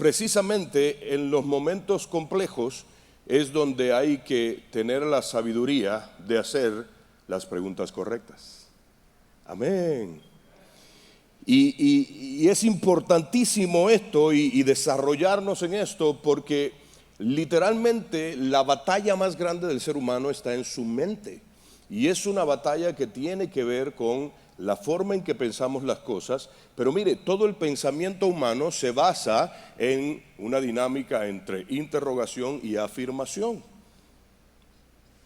precisamente en los momentos complejos es donde hay que tener la sabiduría de hacer las preguntas correctas. Amén. Y es importantísimo esto y desarrollarnos en esto, porque literalmente la batalla más grande del ser humano está en su mente. Y es una batalla que tiene que ver con la forma en que pensamos las cosas. Pero mire, todo el pensamiento humano se basa en una dinámica entre interrogación y afirmación.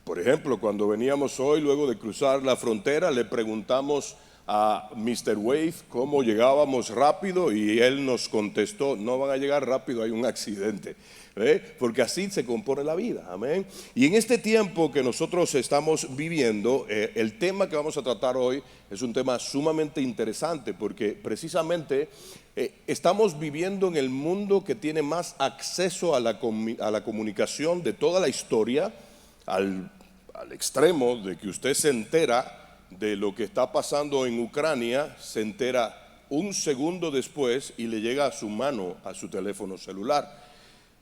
Por ejemplo, cuando veníamos hoy, luego de cruzar la frontera, le preguntamos a Mr. Wave cómo llegábamos rápido y él nos contestó: no van a llegar rápido, hay un accidente. Porque así se compone la vida, amén. Y en este tiempo que nosotros estamos viviendo, el tema que vamos a tratar hoy es un tema sumamente interesante, porque precisamente estamos viviendo en el mundo que tiene más acceso a la comunicación de toda la historia, al extremo de que usted se entera de lo que está pasando en Ucrania, se entera un segundo después y le llega a su mano, a su teléfono celular.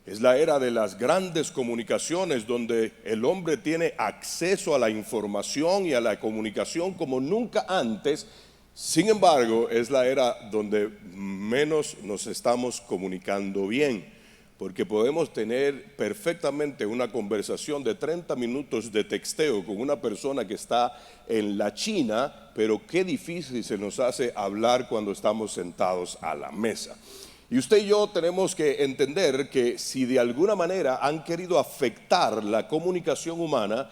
Es la era de las grandes comunicaciones, donde el hombre tiene acceso a la información y a la comunicación como nunca antes. Sin embargo, es la era donde menos nos estamos comunicando bien, porque podemos tener perfectamente una conversación de 30 minutos de texteo con una persona que está en la China, pero qué difícil se nos hace hablar cuando estamos sentados a la mesa. Y usted y yo tenemos que entender que si de alguna manera han querido afectar la comunicación humana,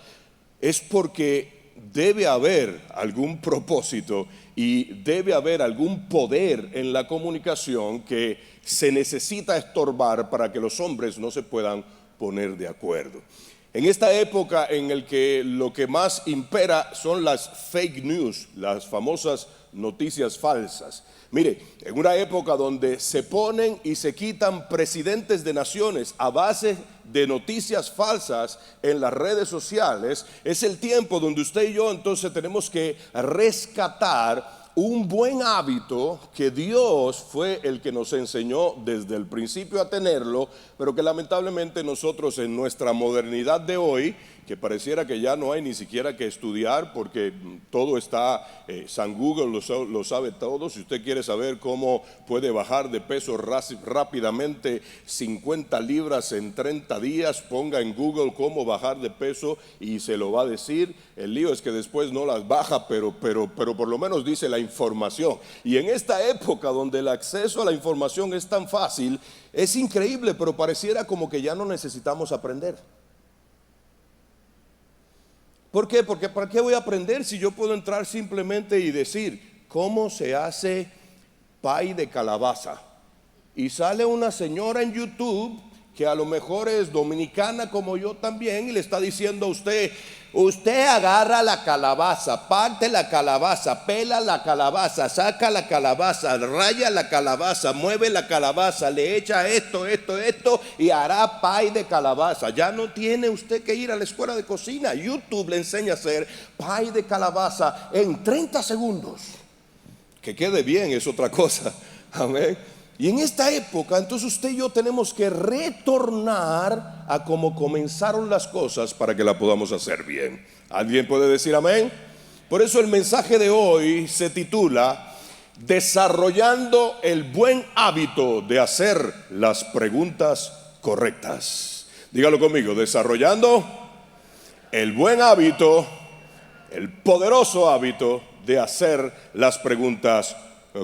es porque debe haber algún propósito y debe haber algún poder en la comunicación que se necesita estorbar para que los hombres no se puedan poner de acuerdo. En esta época en el que lo que más impera son las fake news, las famosas noticias falsas. Mire, en una época donde se ponen y se quitan presidentes de naciones a base de noticias falsas en las redes sociales, es el tiempo donde usted y yo entonces tenemos que rescatar un buen hábito que Dios fue el que nos enseñó desde el principio a tenerlo, pero que lamentablemente nosotros en nuestra modernidad de hoy, que pareciera que ya no hay ni siquiera que estudiar porque todo está, San Google lo sabe todo. Si usted quiere saber cómo puede bajar de peso rápidamente 50 libras en 30 días, ponga en Google cómo bajar de peso y se lo va a decir. El lío es que después no las baja, pero por lo menos dice la información. Y en esta época donde el acceso a la información es tan fácil, es increíble, pero pareciera como que ya no necesitamos aprender. ¿Por qué? Porque ¿para qué voy a aprender si yo puedo entrar simplemente y decir cómo se hace pay de calabaza? Y sale una señora en YouTube que a lo mejor es dominicana como yo también y le está diciendo a usted: usted agarra la calabaza, parte la calabaza, pela la calabaza, saca la calabaza, raya la calabaza, mueve la calabaza, le echa esto y hará pay de calabaza. Ya no tiene usted que ir a la escuela de cocina. YouTube le enseña a hacer pay de calabaza en 30 segundos. Que quede bien es otra cosa. Amén. Y en esta época, entonces usted y yo tenemos que retornar a cómo comenzaron las cosas para que la podamos hacer bien. ¿Alguien puede decir amén? Por eso el mensaje de hoy se titula Desarrollando el buen hábito de hacer las preguntas correctas. Dígalo conmigo: desarrollando el buen hábito, el poderoso hábito de hacer las preguntas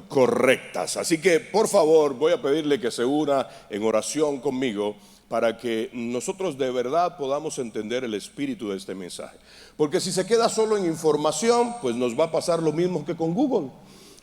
correctas. Así que por favor voy a pedirle que se una en oración conmigo para que nosotros de verdad podamos entender el espíritu de este mensaje. Porque si se queda solo en información, pues nos va a pasar lo mismo que con Google.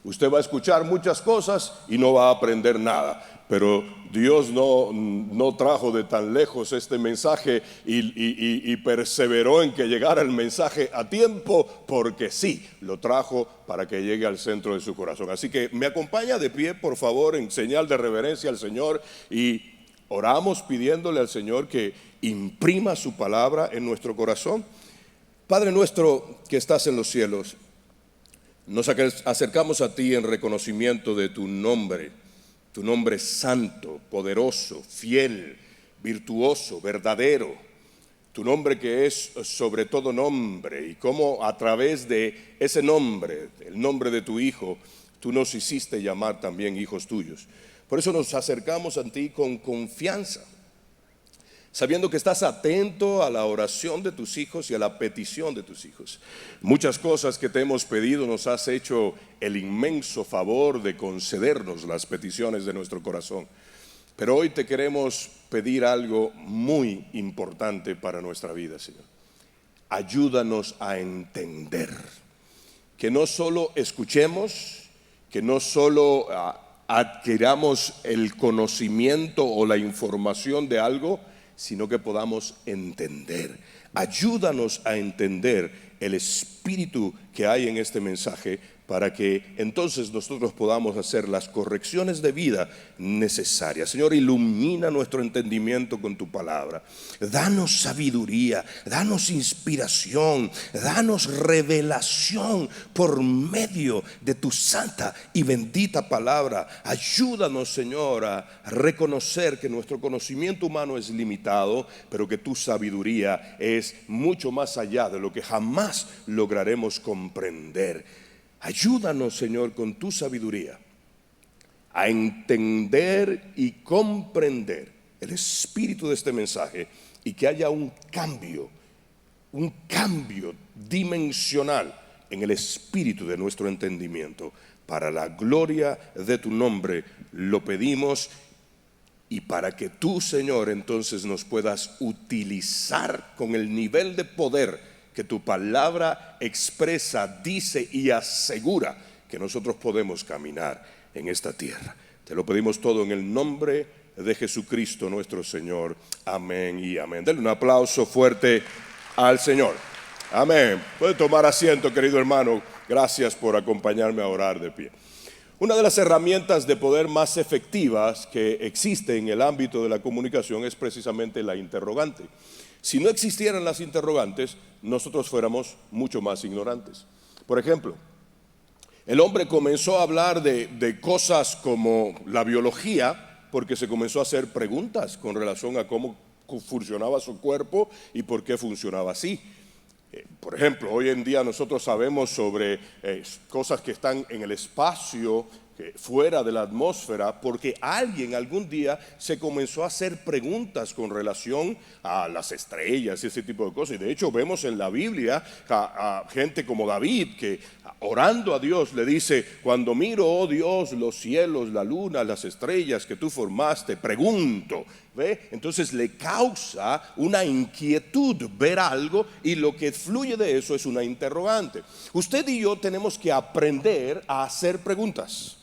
Usted va a escuchar muchas cosas y no va a aprender nada. Pero Dios no trajo de tan lejos este mensaje y perseveró en que llegara el mensaje a tiempo, porque sí, lo trajo para que llegue al centro de su corazón. Así que me acompaña de pie, por favor, en señal de reverencia al Señor, y oramos pidiéndole al Señor que imprima su palabra en nuestro corazón. Padre nuestro que estás en los cielos, nos acercamos a ti en reconocimiento de tu nombre, Tu nombre es santo, poderoso, fiel, virtuoso, verdadero. Tu nombre que es sobre todo nombre, y cómo a través de ese nombre, el nombre de tu Hijo, tú nos hiciste llamar también hijos tuyos. Por eso nos acercamos a ti con confianza, sabiendo que estás atento a la oración de tus hijos y a la petición de tus hijos. Muchas cosas que te hemos pedido, nos has hecho el inmenso favor de concedernos las peticiones de nuestro corazón. Pero hoy te queremos pedir algo muy importante para nuestra vida, Señor. Ayúdanos a entender, que no solo escuchemos, que no solo adquiramos el conocimiento o la información de algo, sino que podamos entender. Ayúdanos a entender el espíritu que hay en este mensaje, para que entonces nosotros podamos hacer las correcciones de vida necesarias. Señor, ilumina nuestro entendimiento con tu palabra. Danos sabiduría, danos inspiración, danos revelación por medio de tu santa y bendita palabra. Ayúdanos, Señor, a reconocer que nuestro conocimiento humano es limitado, pero que tu sabiduría es mucho más allá de lo que jamás lograremos comprender. Ayúdanos, Señor, con tu sabiduría a entender y comprender el espíritu de este mensaje, y que haya un cambio dimensional en el espíritu de nuestro entendimiento. Para la gloria de tu nombre lo pedimos, y para que tú, Señor, entonces nos puedas utilizar con el nivel de poder que tu palabra expresa, dice y asegura que nosotros podemos caminar en esta tierra. Te lo pedimos todo en el nombre de Jesucristo nuestro Señor. Amén y amén. Denle un aplauso fuerte al Señor. Amén. Puede tomar asiento, querido hermano. Gracias por acompañarme a orar de pie. Una de las herramientas de poder más efectivas que existe en el ámbito de la comunicación es precisamente la interrogante. Si no existieran las interrogantes, nosotros fuéramos mucho más ignorantes. Por ejemplo, el hombre comenzó a hablar de cosas como la biología, porque se comenzó a hacer preguntas con relación a cómo funcionaba su cuerpo y por qué funcionaba así. Por ejemplo, hoy en día nosotros sabemos sobre cosas que están en el espacio, fuera de la atmósfera, porque alguien algún día se comenzó a hacer preguntas con relación a las estrellas y ese tipo de cosas. Y de hecho vemos en la Biblia a gente como David, que orando a Dios le dice: cuando miro, oh Dios, los cielos, la luna, las estrellas que tú formaste, pregunto. ¿Ve? Entonces le causa una inquietud ver algo, y lo que fluye de eso es una interrogante. Usted y yo tenemos que aprender a hacer preguntas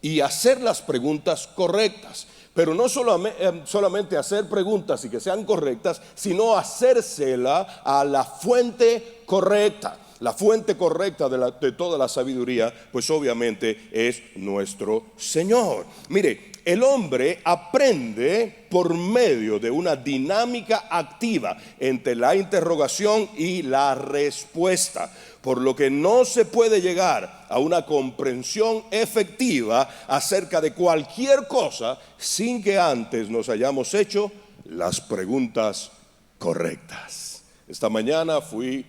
y hacer las preguntas correctas, pero no solamente hacer preguntas y que sean correctas, sino hacérsela a la fuente correcta. La fuente correcta de toda la sabiduría, pues obviamente es nuestro Señor. Mire, el hombre aprende por medio de una dinámica activa entre la interrogación y la respuesta, por lo que no se puede llegar a una comprensión efectiva acerca de cualquier cosa sin que antes nos hayamos hecho las preguntas correctas. Esta mañana fui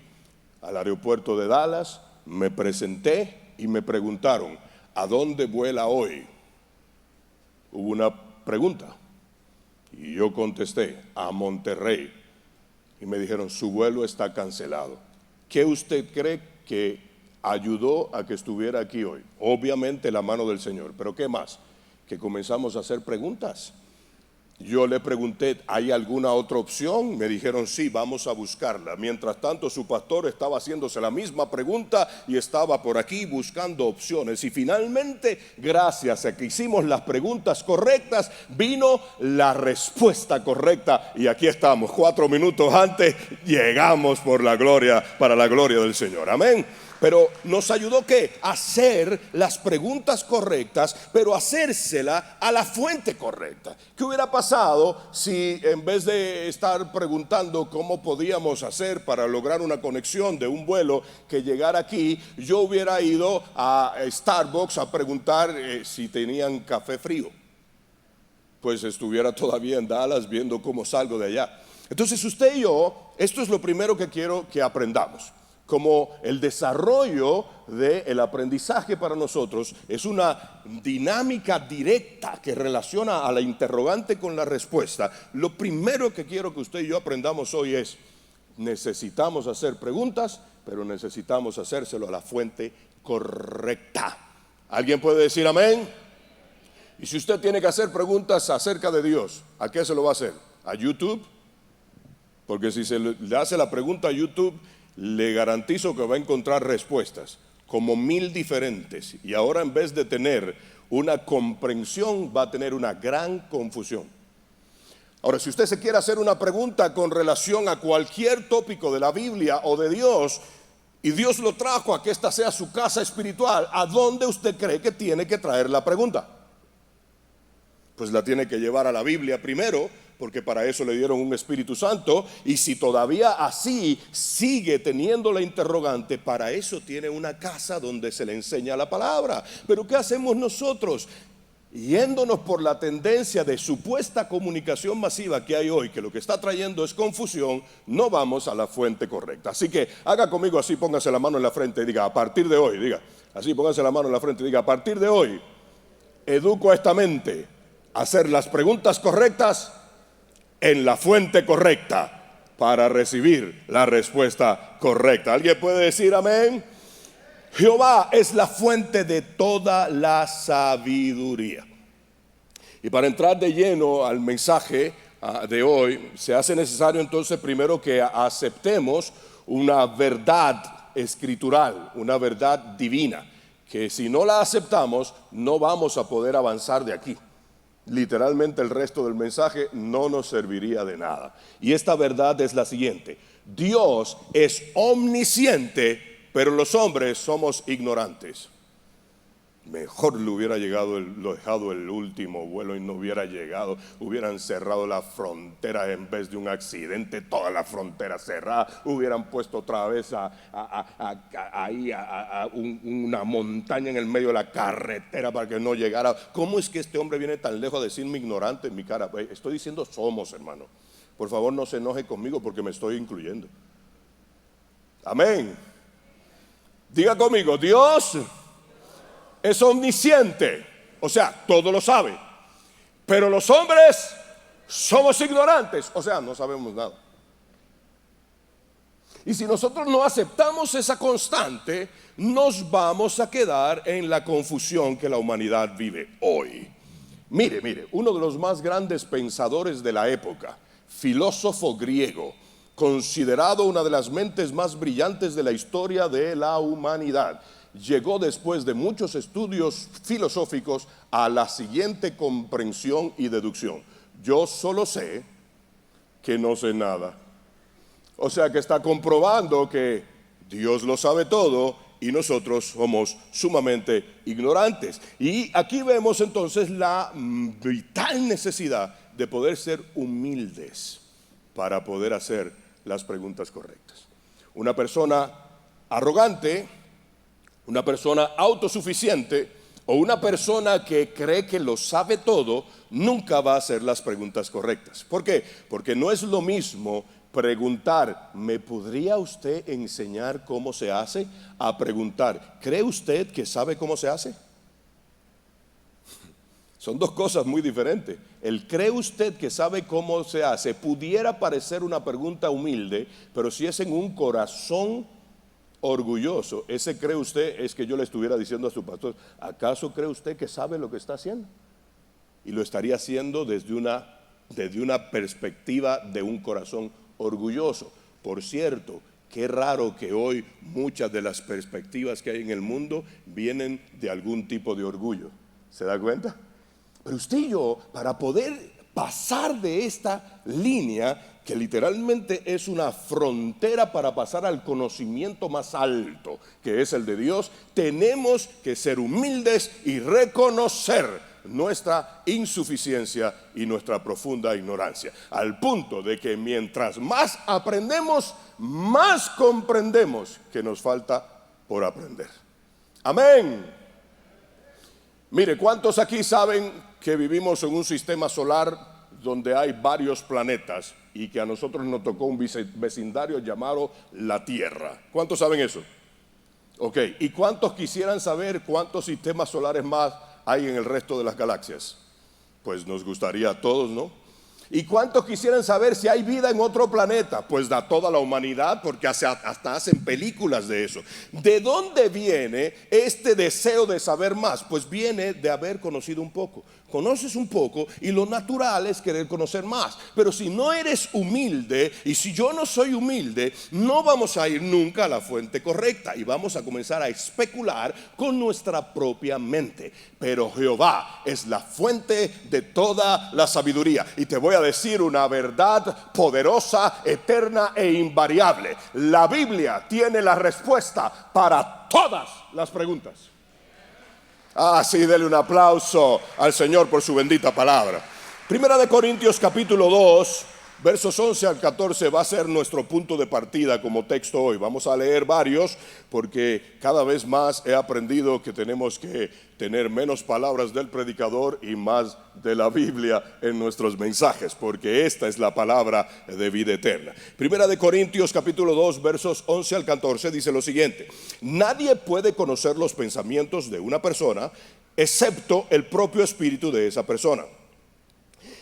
al aeropuerto de Dallas, me presenté y me preguntaron: ¿a dónde vuela hoy? Hubo una pregunta y yo contesté: a Monterrey. Y me dijeron: su vuelo está cancelado. ¿Qué usted cree que ayudó a que estuviera aquí hoy? Obviamente la mano del Señor, pero ¿qué más? Que comenzamos a hacer preguntas. Yo le pregunté: ¿hay alguna otra opción? Me dijeron: sí, vamos a buscarla. Mientras tanto, su pastor estaba haciéndose la misma pregunta y estaba por aquí buscando opciones. Y finalmente, gracias a que hicimos las preguntas correctas, vino la respuesta correcta. Y aquí estamos, 4 minutos antes, llegamos para la gloria del Señor. Amén. Pero nos ayudó ¿qué? A hacer las preguntas correctas, pero hacérsela a la fuente correcta. ¿Qué hubiera pasado si en vez de estar preguntando cómo podíamos hacer para lograr una conexión de un vuelo que llegara aquí, yo hubiera ido a Starbucks a preguntar si tenían café frío? pues estuviera todavía en Dallas viendo cómo salgo de allá. Entonces usted y yo, esto es lo primero que quiero que aprendamos. Como el desarrollo del aprendizaje para nosotros es una dinámica directa que relaciona a la interrogante con la respuesta. Lo primero que quiero que usted y yo aprendamos hoy es: necesitamos hacer preguntas, pero necesitamos hacérselo a la fuente correcta. ¿Alguien puede decir amén? Y si usted tiene que hacer preguntas acerca de Dios, ¿a qué se lo va a hacer? ¿A YouTube? Porque si se le hace la pregunta a YouTube, le garantizo que va a encontrar respuestas, como 1000 diferentes. Y ahora, en vez de tener una comprensión, va a tener una gran confusión. Ahora, si usted se quiere hacer una pregunta con relación a cualquier tópico de la Biblia o de Dios, y Dios lo trajo a que esta sea su casa espiritual, ¿a dónde usted cree que tiene que traer la pregunta? Pues la tiene que llevar a la Biblia primero, porque para eso le dieron un Espíritu Santo. Y si todavía así sigue teniendo la interrogante, para eso tiene una casa donde se le enseña la palabra. Pero ¿qué hacemos nosotros? Yéndonos por la tendencia de supuesta comunicación masiva que hay hoy, que lo que está trayendo es confusión, no vamos a la fuente correcta. Así que haga conmigo así, póngase la mano en la frente y diga: a partir de hoy, diga así, póngase la mano en la frente y diga: a partir de hoy, educo a esta mente a hacer las preguntas correctas en la fuente correcta para recibir la respuesta correcta. ¿Alguien puede decir amén? Jehová es la fuente de toda la sabiduría. Y para entrar de lleno al mensaje de hoy, se hace necesario entonces primero que aceptemos una verdad escritural, una verdad divina, que si no la aceptamos no vamos a poder avanzar de aquí. Literalmente el resto del mensaje no nos serviría de nada. Y esta verdad es la siguiente: Dios es omnisciente, pero los hombres somos ignorantes. Mejor le hubiera dejado el último vuelo y no hubiera llegado. Hubieran cerrado la frontera en vez de un accidente, toda la frontera cerrada. Hubieran puesto otra vez una montaña en el medio de la carretera para que no llegara. ¿Cómo es que este hombre viene tan lejos a decirme ignorante en mi cara? Estoy diciendo somos, hermano. Por favor, no se enoje conmigo porque me estoy incluyendo. Amén. Diga conmigo: Dios es omnisciente, o sea, todo lo sabe, pero los hombres somos ignorantes, o sea, no sabemos nada. Y si nosotros no aceptamos esa constante, nos vamos a quedar en la confusión que la humanidad vive hoy. Mire, uno de los más grandes pensadores de la época, filósofo griego, considerado una de las mentes más brillantes de la historia de la humanidad, llegó después de muchos estudios filosóficos a la siguiente comprensión y deducción: yo solo sé que no sé nada. O sea que está comprobando que Dios lo sabe todo y nosotros somos sumamente ignorantes. Y aquí vemos entonces la vital necesidad de poder ser humildes para poder hacer las preguntas correctas. Una persona arrogante, una persona autosuficiente o una persona que cree que lo sabe todo nunca va a hacer las preguntas correctas. ¿Por qué? Porque no es lo mismo preguntar: ¿me podría usted enseñar cómo se hace?, a preguntar: ¿cree usted que sabe cómo se hace? Son dos cosas muy diferentes. El ¿cree usted que sabe cómo se hace? Pudiera parecer una pregunta humilde, pero si es en un corazón orgulloso, ese ¿cree usted? Es que yo le estuviera diciendo a su pastor: ¿acaso cree usted que sabe lo que está haciendo? Y lo estaría haciendo desde una perspectiva de un corazón orgulloso. Por cierto, qué raro que hoy muchas de las perspectivas que hay en el mundo vienen de algún tipo de orgullo. ¿Se da cuenta? Pero usted y yo, para poder pasar de esta línea, que literalmente es una frontera para pasar al conocimiento más alto, que es el de Dios, tenemos que ser humildes y reconocer nuestra insuficiencia y nuestra profunda ignorancia, al punto de que mientras más aprendemos, más comprendemos que nos falta por aprender. Amén. Mire, ¿cuántos aquí saben que vivimos en un sistema solar donde hay varios planetas y que a nosotros nos tocó un vecindario llamado la Tierra? ¿Cuántos saben eso? Ok, ¿y cuántos quisieran saber cuántos sistemas solares más hay en el resto de las galaxias? Pues nos gustaría a todos, ¿no? ¿Y cuántos quisieran saber si hay vida en otro planeta? Pues da toda la humanidad, porque hasta hacen películas de eso. ¿De dónde viene este deseo de saber más? Pues viene de haber conocido un poco. Conoces un poco y lo natural es querer conocer más. Pero si no eres humilde y si yo no soy humilde, no vamos a ir nunca a la fuente correcta y vamos a comenzar a especular con nuestra propia mente. Pero Jehová es la fuente de toda la sabiduría. Y te voy a decir una verdad poderosa, eterna e invariable. La Biblia tiene la respuesta para todas las preguntas. Sí, dele un aplauso al Señor por su bendita palabra. Primera de Corintios capítulo 2, versos 11 al 14 va a ser nuestro punto de partida como texto hoy. Vamos a leer varios porque cada vez más he aprendido que tenemos que tener menos palabras del predicador y más de la Biblia en nuestros mensajes, porque esta es la palabra de vida eterna. Primera de Corintios capítulo 2, versos 11 al 14 dice lo siguiente: nadie puede conocer los pensamientos de una persona excepto el propio espíritu de esa persona.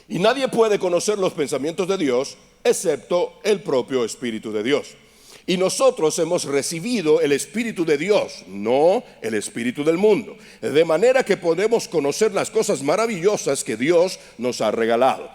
Y nadie puede conocer los pensamientos de Dios excepto el propio Espíritu de Dios. Y nosotros hemos recibido el Espíritu de Dios, no el espíritu del mundo, de manera que podemos conocer las cosas maravillosas que Dios nos ha regalado.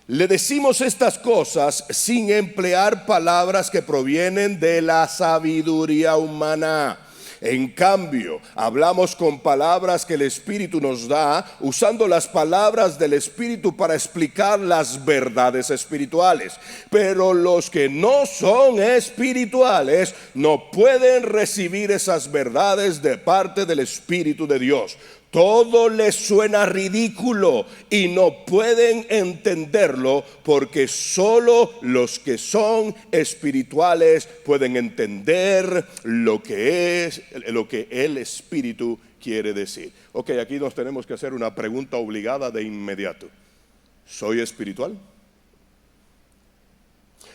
Le decimos estas cosas sin emplear palabras que provienen de la sabiduría humana. En cambio, hablamos con palabras que el Espíritu nos da, usando las palabras del Espíritu para explicar las verdades espirituales. Pero los que no son espirituales no pueden recibir esas verdades de parte del Espíritu de Dios. Todo les suena ridículo y no pueden entenderlo, porque solo los que son espirituales pueden entender lo que el Espíritu quiere decir. Ok, aquí nos tenemos que hacer una pregunta obligada de inmediato. ¿Soy espiritual?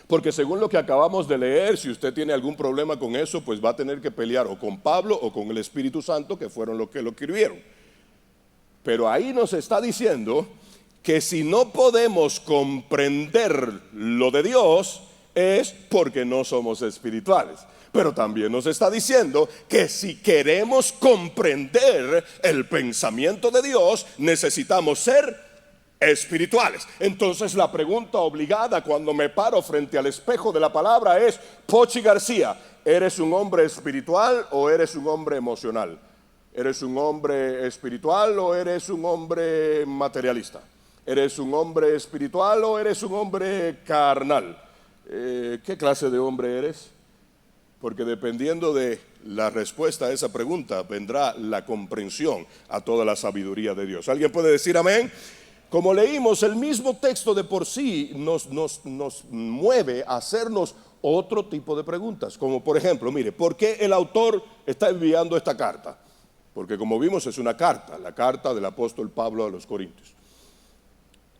Porque según lo que acabamos de leer, si usted tiene algún problema con eso, pues va a tener que pelear o con Pablo o con el Espíritu Santo, que fueron los que lo escribieron. Pero ahí nos está diciendo que si no podemos comprender lo de Dios es porque no somos espirituales. Pero también nos está diciendo que si queremos comprender el pensamiento de Dios, necesitamos ser espirituales. Entonces la pregunta obligada cuando me paro frente al espejo de la palabra es: Pochi García, ¿eres un hombre espiritual o eres un hombre emocional? ¿Eres un hombre espiritual o eres un hombre materialista? ¿Eres un hombre espiritual o eres un hombre carnal? ¿Qué clase de hombre eres? Porque dependiendo de la respuesta a esa pregunta vendrá la comprensión a toda la sabiduría de Dios. ¿Alguien puede decir amén? Como leímos, el mismo texto de por sí nos mueve a hacernos otro tipo de preguntas. Como por ejemplo, mire, ¿por qué el autor está enviando esta carta? Porque como vimos es una carta, la carta del apóstol Pablo a los Corintios.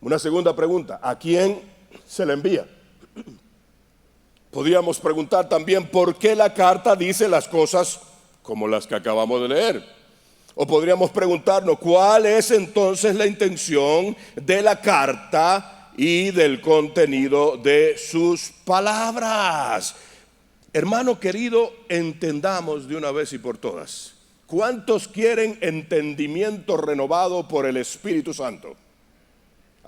Una segunda pregunta: ¿a quién se le envía? Podríamos preguntar también por qué la carta dice las cosas como las que acabamos de leer. O podríamos preguntarnos cuál es entonces la intención de la carta y del contenido de sus palabras. Hermano querido, entendamos de una vez y por todas. ¿Cuántos quieren entendimiento renovado por el Espíritu Santo?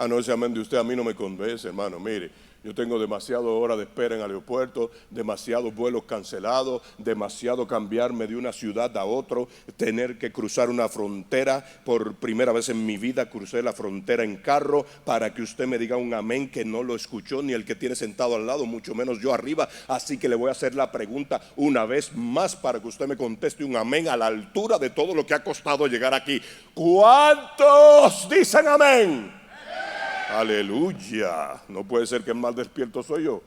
No, ese amén de usted a mí no me convence, hermano. Mire, yo tengo demasiadas horas de espera en el aeropuerto, demasiados vuelos cancelados, demasiado cambiarme de una ciudad a otra, tener que cruzar una frontera. Por primera vez en mi vida crucé la frontera en carro para que usted me diga un amén que no lo escuchó ni el que tiene sentado al lado, mucho menos yo arriba. Así que le voy a hacer la pregunta una vez más para que usted me conteste un amén a la altura de todo lo que ha costado llegar aquí. ¿Cuántos dicen amén? Aleluya. No puede ser que el más despierto soy yo,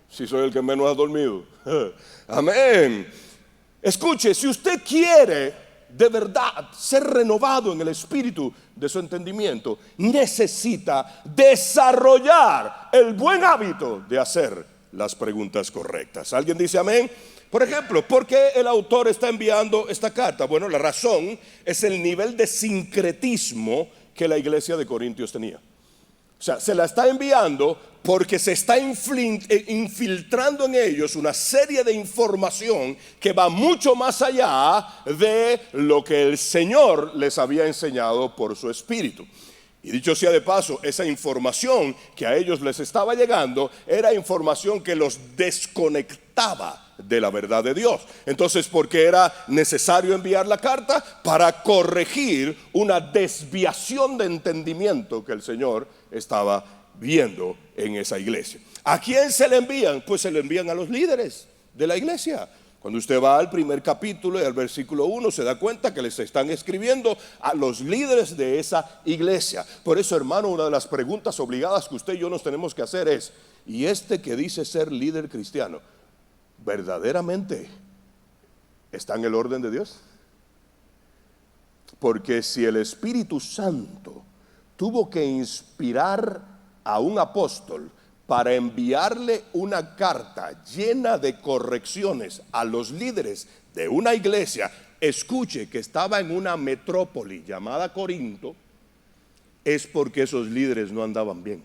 si soy el que menos ha dormido. Amén. Escuche, si usted quiere de verdad ser renovado en el espíritu de su entendimiento, necesita desarrollar el buen hábito de hacer las preguntas correctas. ¿Alguien dice amén? Por ejemplo, ¿por qué el autor está enviando esta carta? Bueno, la razón es el nivel de sincretismo que la iglesia de Corintios tenía. O sea, se la está enviando porque se está infiltrando en ellos una serie de información que va mucho más allá de lo que el Señor les había enseñado por su espíritu. Y dicho sea de paso, esa información que a ellos les estaba llegando era información que los desconectaba de la verdad de Dios. Entonces, ¿por qué era necesario enviar la carta? Para corregir una desviación de entendimiento que el Señor estaba viendo en esa iglesia. ¿A quién se le envían? Pues se le envían a los líderes de la iglesia. Cuando usted va al primer capítulo y al versículo 1 se da cuenta que les están escribiendo a los líderes de esa iglesia. Por eso, hermano, una de las preguntas obligadas que usted y yo nos tenemos que hacer es: ¿y este que dice ser líder cristiano, verdaderamente está en el orden de Dios? Porque si el Espíritu Santo tuvo que inspirar a un apóstol para enviarle una carta llena de correcciones a los líderes de una iglesia, escuche, que estaba en una metrópoli llamada Corinto, es porque esos líderes no andaban bien.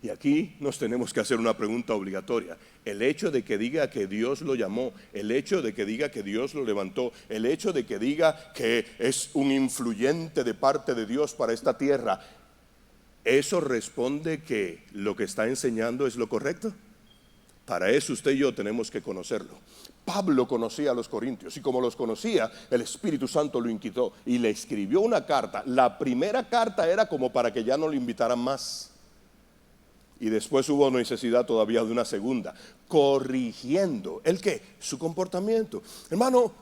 Y aquí nos tenemos que hacer una pregunta obligatoria. El hecho de que diga que Dios lo llamó, el hecho de que diga que Dios lo levantó, el hecho de que diga que es un influyente de parte de Dios para esta tierra, ¿eso responde que lo que está enseñando es lo correcto? Para eso usted y yo tenemos que conocerlo. Pablo conocía a los corintios y como los conocía, el Espíritu Santo lo inquietó y le escribió una carta. La primera carta era como para que ya no lo invitaran más. Y después hubo necesidad todavía de una segunda, corrigiendo ¿el qué? Su comportamiento. Hermano,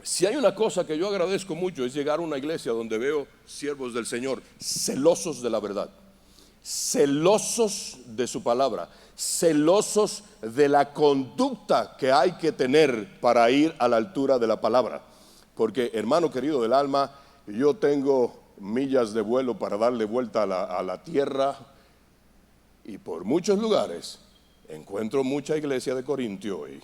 si hay una cosa que yo agradezco mucho es llegar a una iglesia donde veo siervos del Señor celosos de la verdad, celosos de su palabra, celosos de la conducta que hay que tener para ir a la altura de la palabra. Porque, hermano querido del alma, yo tengo millas de vuelo para darle vuelta a la tierra. Y por muchos lugares encuentro mucha iglesia de Corintio hoy.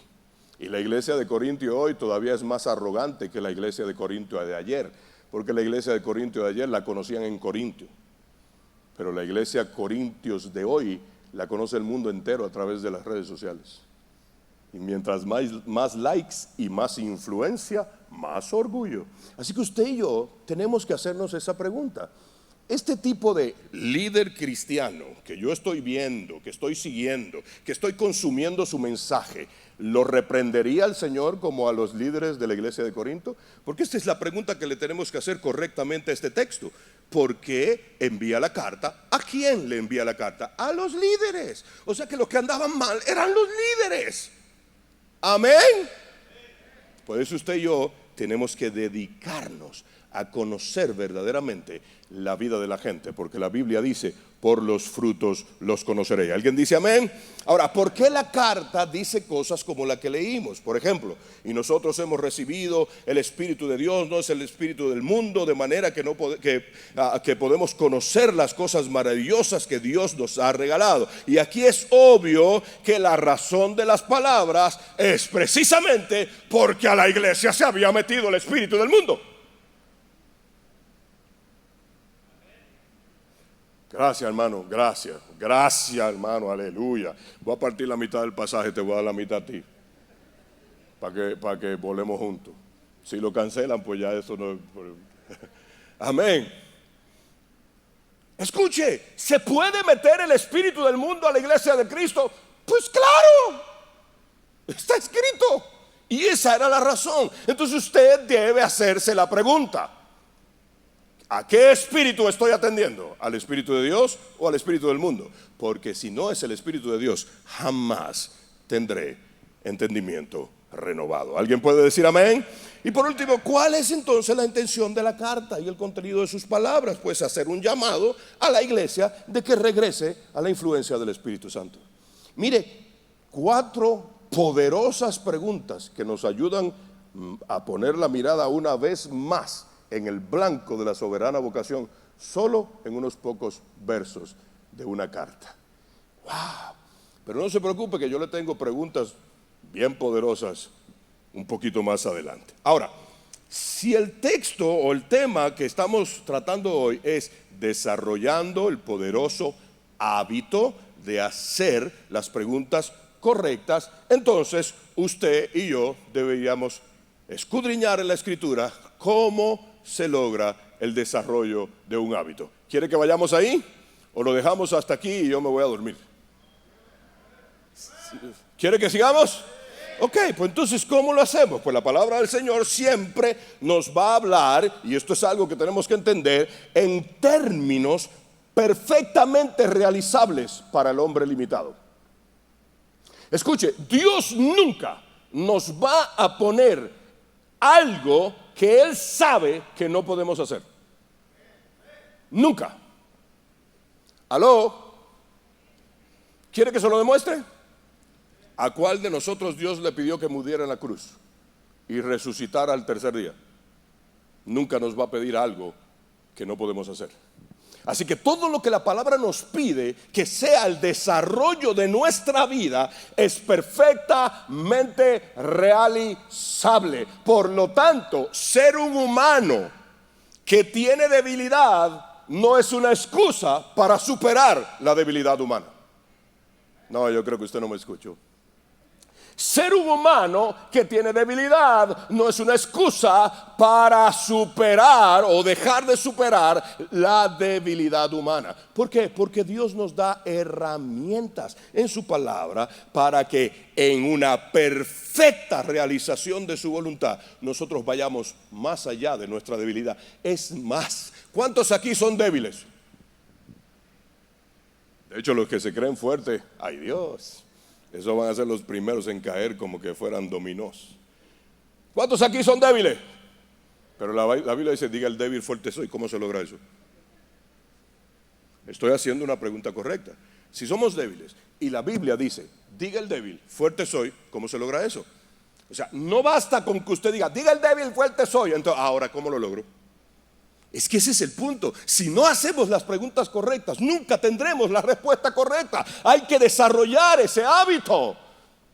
Y la iglesia de Corintio hoy todavía es más arrogante que la iglesia de Corintio de ayer. Porque la iglesia de Corintio de ayer la conocían en Corintio. Pero la iglesia Corintios de hoy la conoce el mundo entero a través de las redes sociales. Y mientras más likes y más influencia, más orgullo. Así que usted y yo tenemos que hacernos esa pregunta. Este tipo de líder cristiano que yo estoy viendo, que estoy siguiendo, que estoy consumiendo su mensaje, ¿lo reprendería el Señor como a los líderes de la iglesia de Corinto? Porque esta es la pregunta que le tenemos que hacer correctamente a este texto. ¿Por qué envía la carta? ¿A quién le envía la carta? A los líderes. O sea que los que andaban mal eran los líderes. Amén. Por eso usted y yo tenemos que dedicarnos a conocer verdaderamente la vida de la gente, porque la Biblia dice: por los frutos los conoceréis. ¿Alguien dice amén? Ahora, ¿por qué la carta dice cosas como la que leímos? Por ejemplo, y nosotros hemos recibido el Espíritu de Dios, no es el Espíritu del mundo, de manera que podemos conocer las cosas maravillosas que Dios nos ha regalado. Y aquí es obvio que la razón de las palabras es precisamente porque a la iglesia se había metido el Espíritu del mundo. Gracias, hermano, gracias hermano, aleluya. Voy a partir la mitad del pasaje, te voy a dar la mitad a ti, para que volemos juntos. Si lo cancelan, pues ya eso no. Amén. Escuche, ¿se puede meter el espíritu del mundo a la iglesia de Cristo? Pues claro, está escrito. Y esa era la razón. Entonces usted debe hacerse la pregunta: ¿a qué espíritu estoy atendiendo? ¿Al espíritu de Dios o al espíritu del mundo? Porque si no es el espíritu de Dios, jamás tendré entendimiento renovado. ¿Alguien puede decir amén? Y por último, ¿cuál es entonces la intención de la carta y el contenido de sus palabras? Pues hacer un llamado a la iglesia de que regrese a la influencia del Espíritu Santo. Mire, 4 poderosas preguntas que nos ayudan a poner la mirada una vez más en el blanco de la soberana vocación, solo en unos pocos versos de una carta. ¡Wow! Pero no se preocupe que yo le tengo preguntas bien poderosas un poquito más adelante. Ahora, si el texto o el tema que estamos tratando hoy es desarrollando el poderoso hábito de hacer las preguntas correctas, entonces usted y yo deberíamos escudriñar en la Escritura cómo se logra el desarrollo de un hábito. ¿Quiere que vayamos ahí? ¿O lo dejamos hasta aquí y yo me voy a dormir? ¿Quiere que sigamos? Ok, pues entonces, ¿cómo lo hacemos? Pues la palabra del Señor siempre nos va a hablar, y esto es algo que tenemos que entender, en términos perfectamente realizables para el hombre limitado. Escuche, Dios nunca nos va a poner algo que Él sabe que no podemos hacer. Nunca. ¿Aló? ¿Quiere que se lo demuestre? ¿A cuál de nosotros Dios le pidió que muriera en la cruz y resucitara al tercer día? Nunca nos va a pedir algo que no podemos hacer. Así que todo lo que la palabra nos pide que sea el desarrollo de nuestra vida es perfectamente realizable. Por lo tanto, ser un humano que tiene debilidad no es una excusa para superar la debilidad humana. No, yo creo que usted no me escuchó. Ser un humano que tiene debilidad no es una excusa para superar o dejar de superar la debilidad humana. ¿Por qué? Porque Dios nos da herramientas en su palabra para que en una perfecta realización de su voluntad nosotros vayamos más allá de nuestra debilidad. Es más, ¿cuántos aquí son débiles? De hecho, los que se creen fuertes, ¡ay Dios! Esos van a ser los primeros en caer como que fueran dominós. ¿Cuántos aquí son débiles? Pero la Biblia dice, diga el débil, fuerte soy. ¿Cómo se logra eso? Estoy haciendo una pregunta correcta. Si somos débiles y la Biblia dice, diga el débil, fuerte soy, ¿cómo se logra eso? O sea, no basta con que usted diga el débil, fuerte soy. Entonces, ahora, ¿cómo lo logro? Es que ese es el punto. Si no hacemos las preguntas correctas, nunca tendremos la respuesta correcta. Hay que desarrollar ese hábito,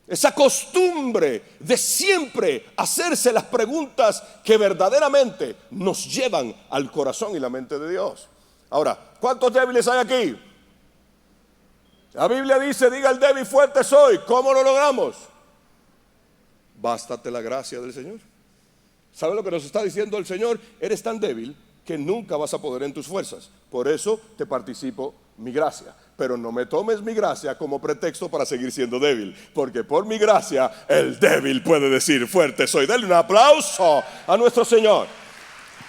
esa costumbre de siempre hacerse las preguntas que verdaderamente nos llevan al corazón y la mente de Dios. Ahora, ¿cuántos débiles hay aquí? La Biblia dice, diga el débil, fuerte soy. ¿Cómo lo logramos? Bástate la gracia del Señor. ¿Sabe lo que nos está diciendo el Señor? Eres tan débil que nunca vas a poder en tus fuerzas. Por eso te participo mi gracia. Pero no me tomes mi gracia como pretexto para seguir siendo débil. Porque por mi gracia el débil puede decir fuerte soy. Dale un aplauso a nuestro Señor.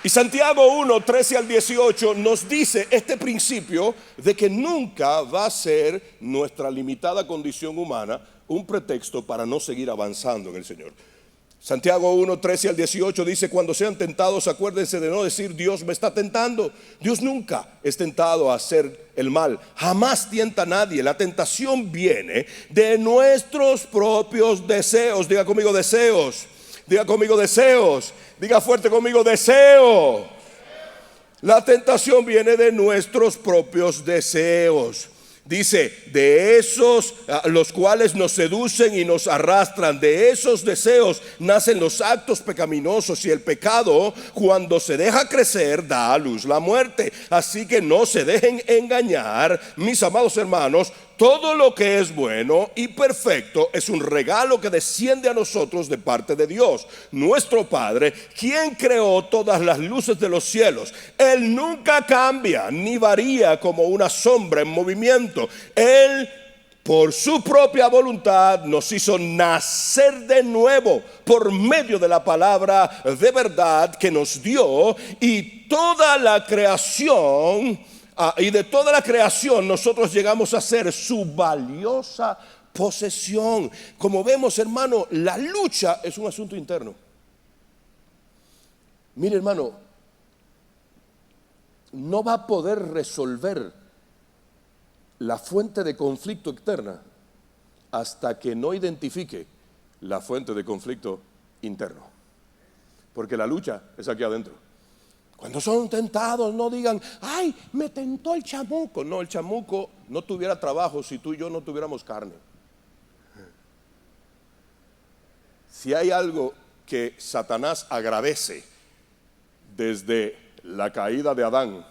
Y Santiago 1, 13 al 18 nos dice este principio de que nunca va a ser nuestra limitada condición humana un pretexto para no seguir avanzando en el Señor. Santiago 1, 13 al 18 dice, cuando sean tentados, acuérdense de no decir Dios me está tentando. Dios nunca es tentado a hacer el mal, jamás tienta a nadie. La tentación viene de nuestros propios deseos. Diga conmigo deseos, diga conmigo deseos, diga fuerte conmigo deseo. La tentación viene de nuestros propios deseos. Dice, de esos los cuales nos seducen y nos arrastran, de esos deseos nacen los actos pecaminosos, y el pecado, cuando se deja crecer, da a luz la muerte. Así que no se dejen engañar, mis amados hermanos. Todo lo que es bueno y perfecto es un regalo que desciende a nosotros de parte de Dios, nuestro Padre, quien creó todas las luces de los cielos. Él nunca cambia ni varía como una sombra en movimiento. Él, por su propia voluntad, nos hizo nacer de nuevo por medio de la palabra de verdad que nos dio, y toda la creación... y de toda la creación nosotros llegamos a ser su valiosa posesión. Como vemos, hermano, la lucha es un asunto interno. Mire, hermano, no va a poder resolver la fuente de conflicto externa hasta que no identifique la fuente de conflicto interno. porque la lucha es aquí adentro. Cuando son tentados, no digan, ay, me tentó el chamuco. No, el chamuco no tuviera trabajo si tú y yo no tuviéramos carne. Si hay algo que Satanás agradece desde la caída de Adán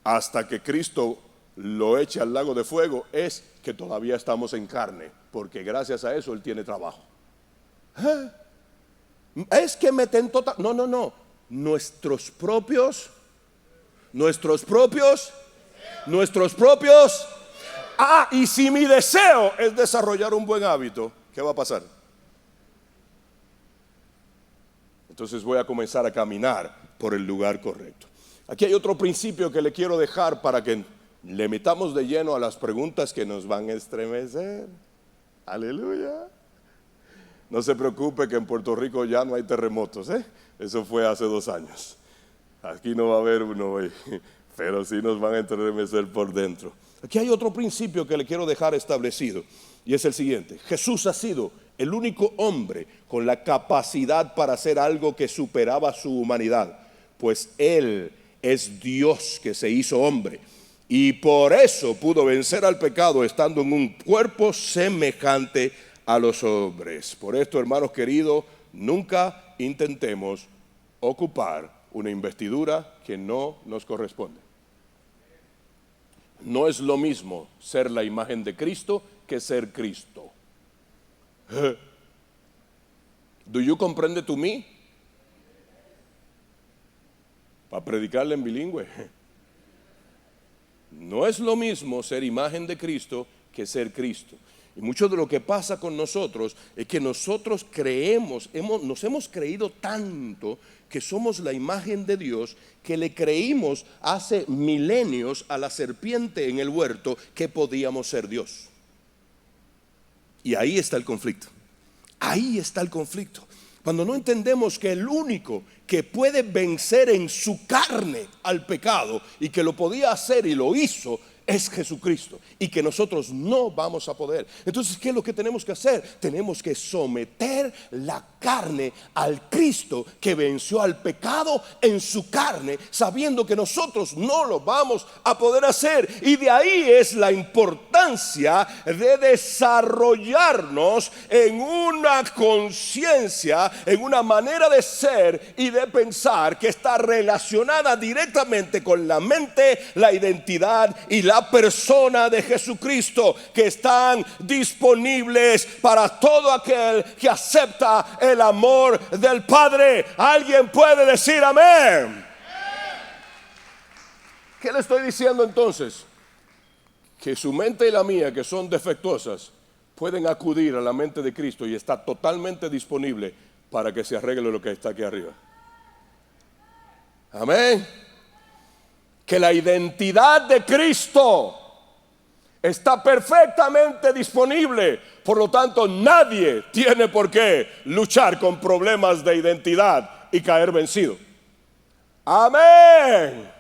hasta que Cristo lo eche al lago de fuego, es que todavía estamos en carne, porque gracias a eso Él tiene trabajo. Es que me tentó. No. Nuestros propios. Y si mi deseo es desarrollar un buen hábito, ¿qué va a pasar? Entonces voy a comenzar a caminar por el lugar correcto. Aquí hay otro principio que le quiero dejar para que le metamos de lleno a las preguntas que nos van a estremecer. Aleluya. No se preocupe que en Puerto Rico ya no hay terremotos, Eso fue hace 2 años. Aquí no va a haber uno hoy, pero sí nos van a estremecer por dentro. Aquí hay otro principio que le quiero dejar establecido, y es el siguiente. Jesús ha sido el único hombre con la capacidad para hacer algo que superaba su humanidad, pues Él es Dios que se hizo hombre, y por eso pudo vencer al pecado estando en un cuerpo semejante a los hombres. Por esto, hermanos queridos, nunca intentemos ocupar una investidura que no nos corresponde. No es lo mismo ser la imagen de Cristo que ser Cristo. ¿Do you comprende to me? Para predicarle en bilingüe. No es lo mismo ser imagen de Cristo que ser Cristo. Y mucho de lo que pasa con nosotros es que nosotros nos hemos creído tanto que somos la imagen de Dios, que le creímos hace milenios a la serpiente en el huerto que podíamos ser Dios. Y ahí está el conflicto. Ahí está el conflicto. Cuando no entendemos que el único que puede vencer en su carne al pecado y que lo podía hacer y lo hizo es Jesucristo, y que nosotros no vamos a poder. Entonces, ¿qué es lo que tenemos que hacer? Tenemos que someter la carne al Cristo que venció al pecado en su carne, sabiendo que nosotros no lo vamos a poder hacer. Y de ahí es la importancia de desarrollarnos en una conciencia, en una manera de ser y de pensar que está relacionada directamente con la mente, la identidad y la persona de Jesucristo, que están disponibles para todo aquel que acepta el amor del Padre. ¿Alguien puede decir amén? ¿Qué le estoy diciendo entonces? Que su mente y la mía, que son defectuosas, pueden acudir a la mente de Cristo y está totalmente disponible para que se arregle lo que está aquí arriba. Amén. Que la identidad de Cristo está perfectamente disponible. Por lo tanto, nadie tiene por qué luchar con problemas de identidad y caer vencido. Amén.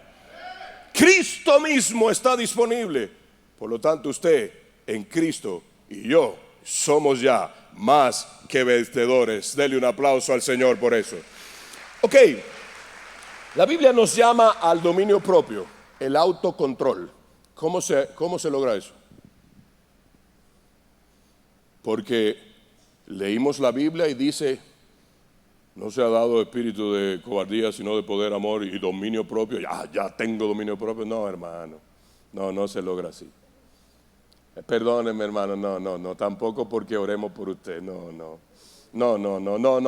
Cristo mismo está disponible. Por lo tanto, usted en Cristo y yo somos ya más que vencedores. Dele un aplauso al Señor por eso. Ok. La Biblia nos llama al dominio propio, el autocontrol. ¿Cómo se logra eso? Porque leímos la Biblia y dice, no se ha dado espíritu de cobardía, sino de poder, amor y dominio propio. Ya tengo dominio propio. No, hermano, no se logra así. Perdónenme, hermano, no, tampoco porque oremos por usted, no,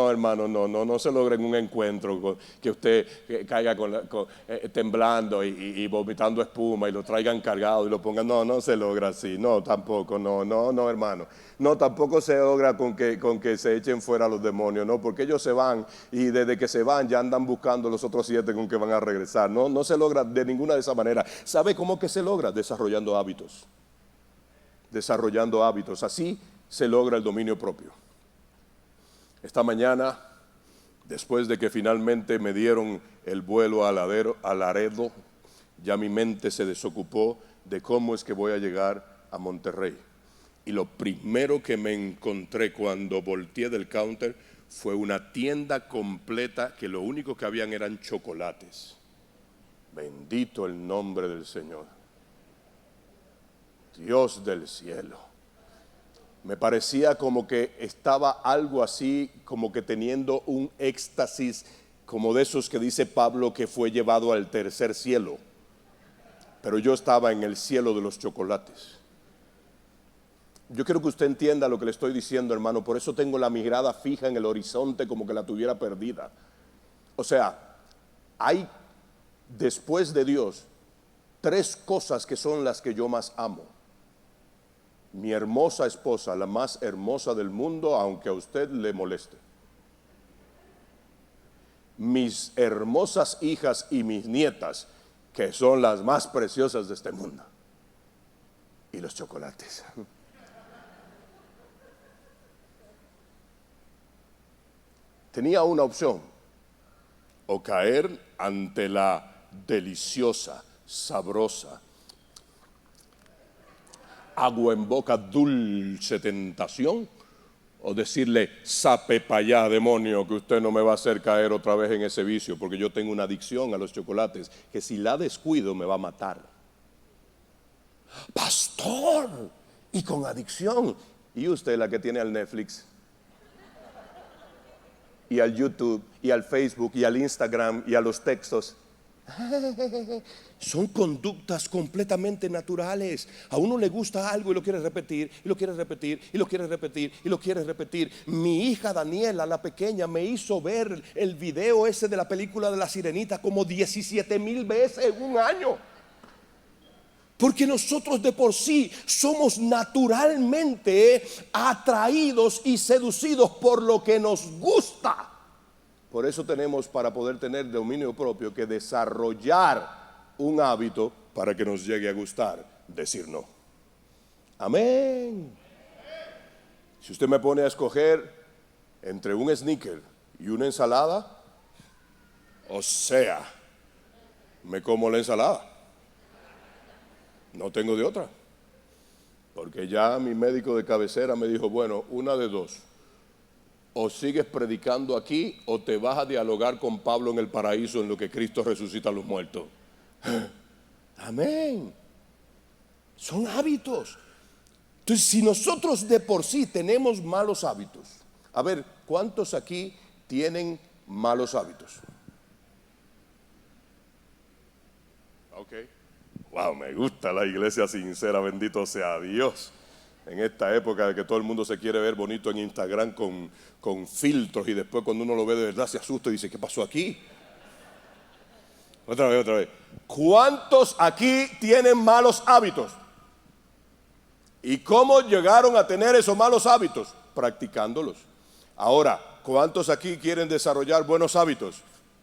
hermano, no se logra en un encuentro que usted caiga temblando y vomitando espuma y lo traigan cargado y lo pongan. No se logra así, no, tampoco, no, hermano. No, tampoco se logra con que se echen fuera los demonios, no, porque ellos se van y desde que se van ya andan buscando los otros 7 con que van a regresar. No se logra de ninguna de esa manera. ¿Sabe cómo que se logra? Desarrollando hábitos. Así se logra el dominio propio. Esta mañana, después de que finalmente me dieron el vuelo a Laredo, ya mi mente se desocupó de cómo es que voy a llegar a Monterrey. Y lo primero que me encontré cuando volteé del counter fue una tienda completa que lo único que habían eran chocolates. Bendito el nombre del Señor. Dios del cielo. Me parecía como que estaba algo así, como que teniendo un éxtasis, como de esos que dice Pablo que fue llevado al tercer cielo. Pero yo estaba en el cielo de los chocolates. Yo quiero que usted entienda lo que le estoy diciendo, hermano. Por eso tengo la mirada fija en el horizonte como que la tuviera perdida. O sea, hay después de Dios 3 cosas que son las que yo más amo. Mi hermosa esposa, la más hermosa del mundo, aunque a usted le moleste. Mis hermosas hijas y mis nietas, que son las más preciosas de este mundo. Y los chocolates. Tenía una opción: o caer ante la deliciosa, sabrosa, agua en boca dulce tentación, o decirle, sape para allá, demonio, que usted no me va a hacer caer otra vez en ese vicio, porque yo tengo una adicción a los chocolates que si la descuido me va a matar. Pastor, y con adicción. ¿Y usted, la que tiene al Netflix y al YouTube y al Facebook y al Instagram y a los textos? Son conductas completamente naturales. A uno le gusta algo y lo quiere repetir, y lo quiere repetir, y lo quiere repetir, y lo quiere repetir. Mi hija Daniela, la pequeña, me hizo ver el video ese de la película de la Sirenita como 17,000 veces en un año. Porque nosotros de por sí somos naturalmente atraídos y seducidos por lo que nos gusta. Por eso tenemos, para poder tener dominio propio, que desarrollar un hábito para que nos llegue a gustar decir no. Amén. Si usted me pone a escoger entre un sneaker y una ensalada, o sea, me como la ensalada. No tengo de otra. Porque ya mi médico de cabecera me dijo, bueno, una de dos. O sigues predicando aquí o te vas a dialogar con Pablo en el paraíso en lo que Cristo resucita a los muertos. Amén. Son hábitos. Entonces, si nosotros de por sí tenemos malos hábitos, a ver, ¿cuántos aquí tienen malos hábitos? Ok. Wow, me gusta la iglesia sincera, bendito sea Dios. En esta época de que todo el mundo se quiere ver bonito en Instagram con filtros, y después cuando uno lo ve de verdad se asusta y dice, ¿qué pasó aquí? Otra vez. ¿Cuántos aquí tienen malos hábitos? ¿Y cómo llegaron a tener esos malos hábitos? Practicándolos. Ahora, ¿cuántos aquí quieren desarrollar buenos hábitos?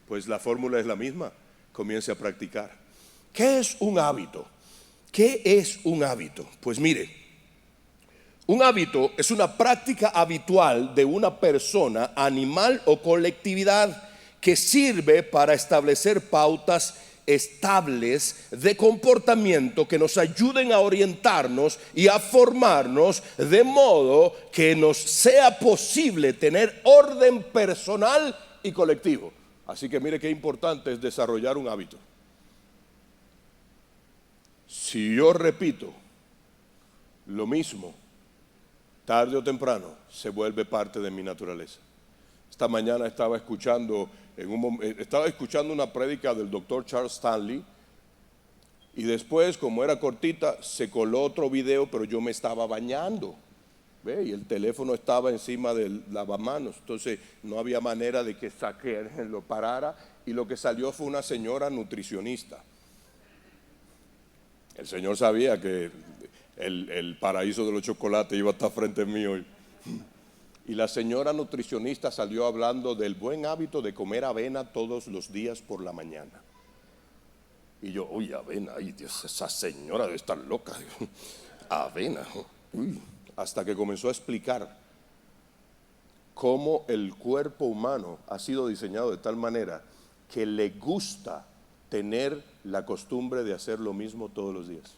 Pues la fórmula es la misma. Comience a practicar. ¿Qué es un hábito? ¿Qué es un hábito? Pues mire, un hábito es una práctica habitual de una persona, animal o colectividad que sirve para establecer pautas estables de comportamiento que nos ayuden a orientarnos y a formarnos de modo que nos sea posible tener orden personal y colectivo. Así que mire qué importante es desarrollar un hábito. Si yo repito lo mismo, tarde o temprano se vuelve parte de mi naturaleza. Esta mañana estaba escuchando una prédica del doctor Charles Stanley, y después, como era cortita, se coló otro video, pero yo me estaba bañando, ¿ve? Y el teléfono estaba encima del lavamanos, entonces no había manera de que lo parara, y lo que salió fue una señora nutricionista. El Señor sabía que el paraíso de los chocolates iba a estar frente a mí hoy. Y la señora nutricionista salió hablando del buen hábito de comer avena todos los días por la mañana. Y yo, uy, avena, ay Dios, esa señora debe estar loca. Avena, uy. Hasta que comenzó a explicar cómo el cuerpo humano ha sido diseñado de tal manera que le gusta tener la costumbre de hacer lo mismo todos los días.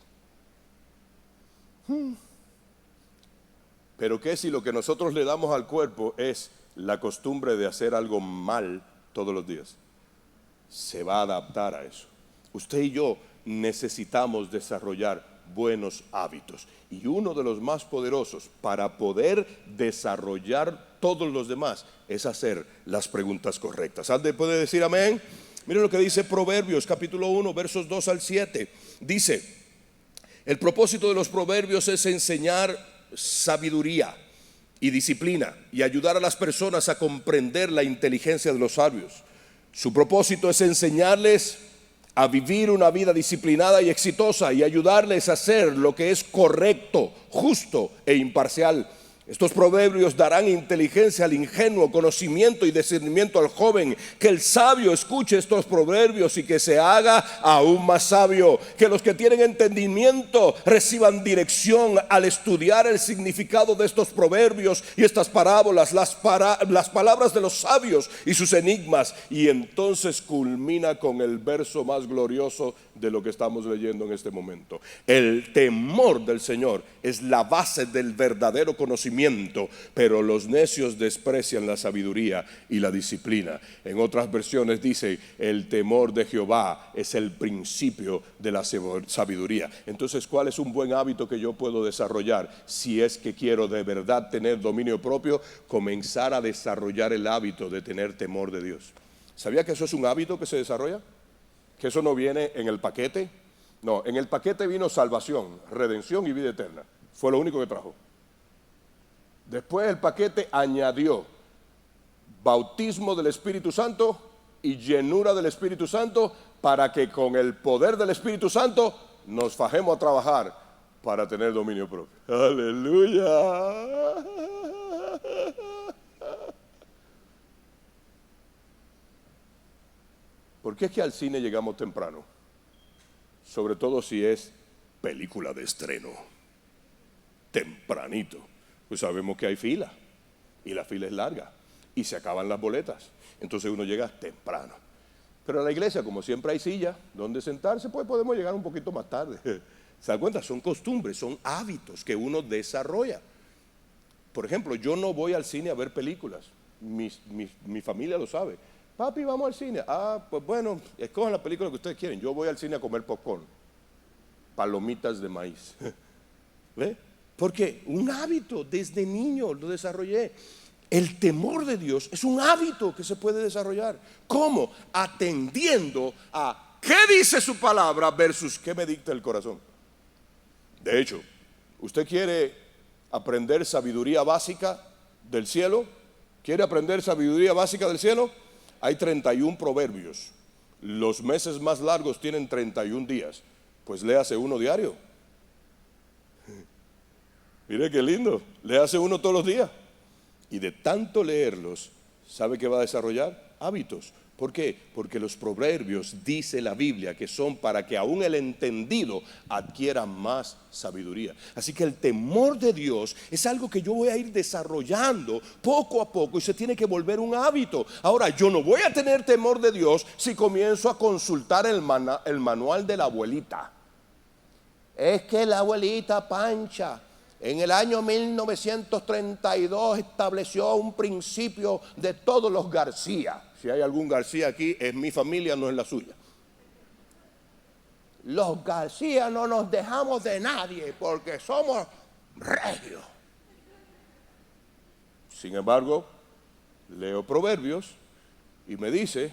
Pero ¿qué si lo que nosotros le damos al cuerpo es la costumbre de hacer algo mal todos los días. Se va a adaptar a eso. Usted y yo necesitamos desarrollar buenos hábitos. Y uno de los más poderosos para poder desarrollar todos los demás es hacer las preguntas correctas. ¿Alguien puede decir amén? Miren lo que dice Proverbios capítulo 1 versos 2 al 7. Dice: el propósito de los proverbios es enseñar sabiduría y disciplina y ayudar a las personas a comprender la inteligencia de los sabios. Su propósito es enseñarles a vivir una vida disciplinada y exitosa y ayudarles a hacer lo que es correcto, justo e imparcial. Estos proverbios darán inteligencia al ingenuo, conocimiento y discernimiento al joven. Que el sabio escuche estos proverbios y que se haga aún más sabio. Que los que tienen entendimiento reciban dirección al estudiar el significado de estos proverbios y estas parábolas, las palabras de los sabios y sus enigmas. Y entonces culmina con el verso más glorioso de lo que estamos leyendo en este momento. El temor del Señor es la base del verdadero conocimiento, pero los necios desprecian la sabiduría y la disciplina. En otras versiones dice: el temor de Jehová es el principio de la sabiduría. Entonces, ¿cuál es un buen hábito que yo puedo desarrollar si es que quiero de verdad tener dominio propio? Comenzar a desarrollar el hábito de tener temor de Dios. ¿Sabía que eso es un hábito que se desarrolla? Que eso no viene en el paquete. No, en el paquete vino salvación, redención y vida eterna. Fue lo único que trajo. Después el paquete añadió bautismo del Espíritu Santo y llenura del Espíritu Santo, para que con el poder del Espíritu Santo nos fajemos a trabajar para tener dominio propio. Aleluya. ¿Por qué es que al cine llegamos temprano? Sobre todo si es película de estreno. Tempranito. Pues sabemos que hay fila. Y la fila es larga. Y se acaban las boletas. Entonces uno llega temprano. Pero a la iglesia, como siempre hay silla donde sentarse, pues podemos llegar un poquito más tarde. ¿Se dan cuenta? Son costumbres, son hábitos que uno desarrolla. Por ejemplo, yo no voy al cine a ver películas. Mi familia lo sabe. Papi, vamos al cine. Pues bueno, escojan la película que ustedes quieren. Yo voy al cine a comer popcorn, palomitas de maíz. ¿Ve? Porque un hábito desde niño lo desarrollé. El temor de Dios es un hábito que se puede desarrollar. ¿Cómo? Atendiendo a qué dice su palabra versus qué me dicta el corazón. De hecho, ¿usted quiere aprender sabiduría básica del cielo? ¿Quiere aprender sabiduría básica del cielo? Hay 31 proverbios. Los meses más largos tienen 31 días. Pues léase uno diario. Mire qué lindo. Léase uno todos los días. Y de tanto leerlos, ¿sabe qué va a desarrollar? Hábitos. ¿Por qué? Porque los proverbios, dice la Biblia, que son para que aún el entendido adquiera más sabiduría. Así que el temor de Dios es algo que yo voy a ir desarrollando poco a poco y se tiene que volver un hábito. Ahora, yo no voy a tener temor de Dios si comienzo a consultar el manual de la abuelita. Es que la abuelita Pancha en el año 1932 estableció un principio de todos los García. Si hay algún García aquí, es mi familia, no es la suya. Los García no nos dejamos de nadie porque somos regios. Sin embargo, leo proverbios y me dice: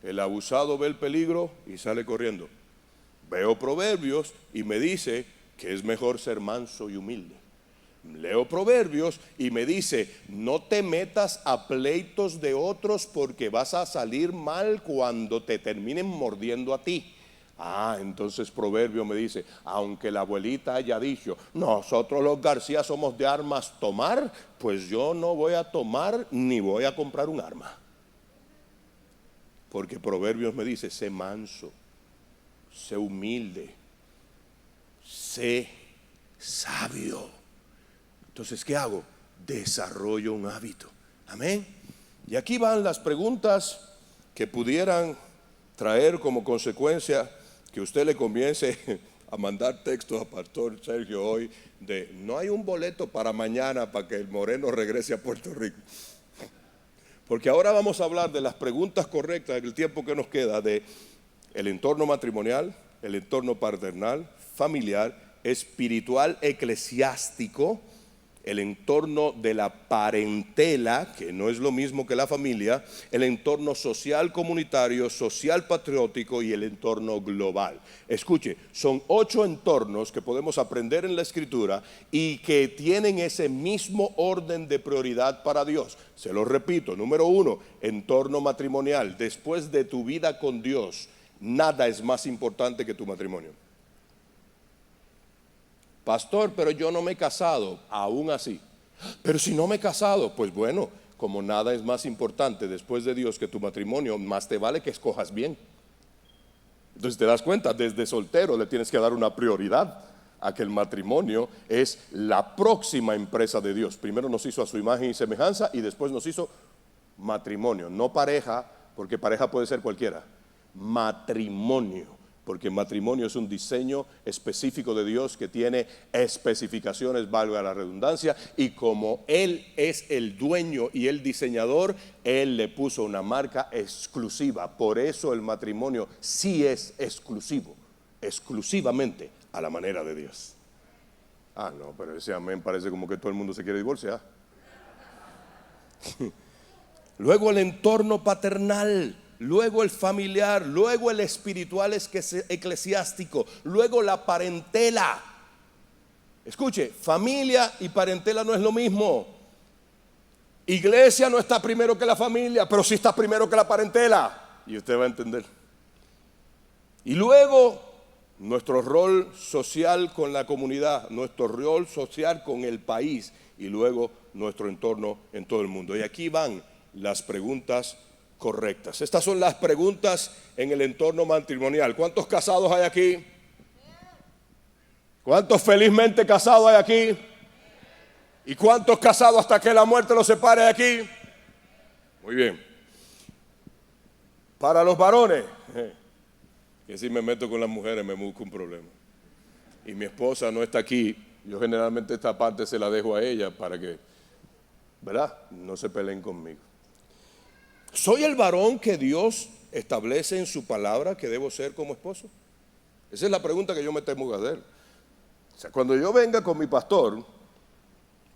el abusado ve el peligro y sale corriendo. Veo proverbios y me dice que es mejor ser manso y humilde. Leo proverbios y me dice: no te metas a pleitos de otros porque vas a salir mal cuando te terminen mordiendo a ti. Entonces proverbio me dice: aunque la abuelita haya dicho nosotros los García somos de armas tomar, pues yo no voy a tomar ni voy a comprar un arma. Porque proverbios me dice: sé manso, sé humilde, sé sabio. Entonces, ¿qué hago? Desarrollo un hábito. Amén. Y aquí van las preguntas que pudieran traer como consecuencia que usted le comience a mandar textos a Pastor Sergio hoy de: no hay un boleto para mañana para que el moreno regrese a Puerto Rico. Porque ahora vamos a hablar de las preguntas correctas en el tiempo que nos queda de el entorno matrimonial, el entorno paternal, familiar, espiritual, eclesiástico, el entorno de la parentela, que no es lo mismo que la familia, el entorno social comunitario, social patriótico y el entorno global. Escuche, son 8 entornos que podemos aprender en la Escritura y que tienen ese mismo orden de prioridad para Dios. Se lo repito, número 1, entorno matrimonial. Después de tu vida con Dios, nada es más importante que tu matrimonio. Pastor, pero yo no me he casado. Aún así. Pero si no me he casado, pues bueno, como nada es más importante después de Dios que tu matrimonio, más te vale que escojas bien. Entonces te das cuenta, desde soltero le tienes que dar una prioridad a que el matrimonio es la próxima empresa de Dios. Primero nos hizo a su imagen y semejanza y después nos hizo matrimonio, no pareja, porque pareja puede ser cualquiera. Matrimonio. Porque matrimonio es un diseño específico de Dios que tiene especificaciones, valga la redundancia, y como Él es el dueño y el diseñador, Él le puso una marca exclusiva. Por eso el matrimonio sí es exclusivo, exclusivamente a la manera de Dios. Ah, no, pero ese amén parece como que todo el mundo se quiere divorciar. Luego el entorno paternal. Luego el familiar, luego el espiritual eclesiástico, luego la parentela. Escuche, familia y parentela no es lo mismo. Iglesia no está primero que la familia, pero sí está primero que la parentela. Y usted va a entender. Y luego nuestro rol social con la comunidad, nuestro rol social con el país y luego nuestro entorno en todo el mundo. Y aquí van las preguntas correctas. Estas son las preguntas en el entorno matrimonial. ¿Cuántos casados hay aquí? ¿Cuántos felizmente casados hay aquí? ¿Y cuántos casados hasta que la muerte los separe de aquí? Muy bien. Para los varones, que si me meto con las mujeres me busco un problema. Y mi esposa no está aquí. Yo generalmente esta parte se la dejo a ella para que, ¿verdad?, no se peleen conmigo. ¿Soy el varón que Dios establece en su palabra que debo ser como esposo? Esa es la pregunta que yo me temo hacer. O sea, cuando yo venga con mi pastor,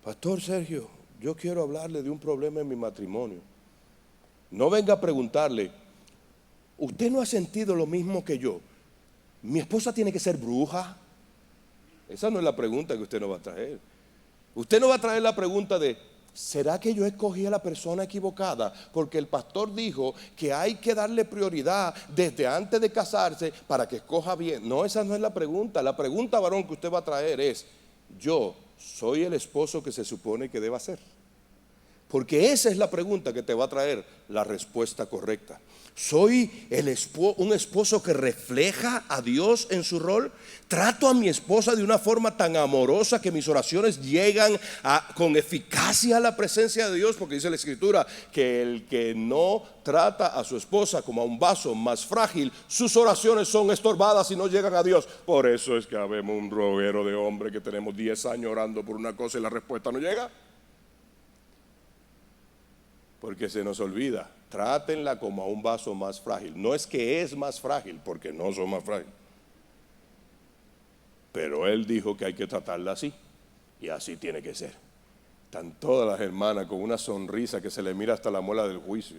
Pastor Sergio, yo quiero hablarle de un problema en mi matrimonio. No venga a preguntarle, ¿usted no ha sentido lo mismo que yo? ¿Mi esposa tiene que ser bruja? Esa no es la pregunta que usted nos va a traer. Usted no va a traer la pregunta de, ¿será que yo escogí a la persona equivocada? Porque el pastor dijo que hay que darle prioridad desde antes de casarse para que escoja bien. No, esa no es la pregunta. La pregunta, varón, que usted va a traer es, ¿yo soy el esposo que se supone que deba ser? Porque esa es la pregunta que te va a traer la respuesta correcta. ¿Soy un esposo que refleja a Dios en su rol? ¿Trato a mi esposa de una forma tan amorosa que mis oraciones llegan con eficacia a la presencia de Dios? Porque dice la Escritura que el que no trata a su esposa como a un vaso más frágil, sus oraciones son estorbadas y no llegan a Dios. Por eso es que habemos un roguero de hombre que tenemos 10 años orando por una cosa y la respuesta no llega. Porque se nos olvida, trátenla como a un vaso más frágil. No es que es más frágil, porque no son más frágiles. Pero Él dijo que hay que tratarla así, y así tiene que ser. Están todas las hermanas con una sonrisa que se le mira hasta la muela del juicio.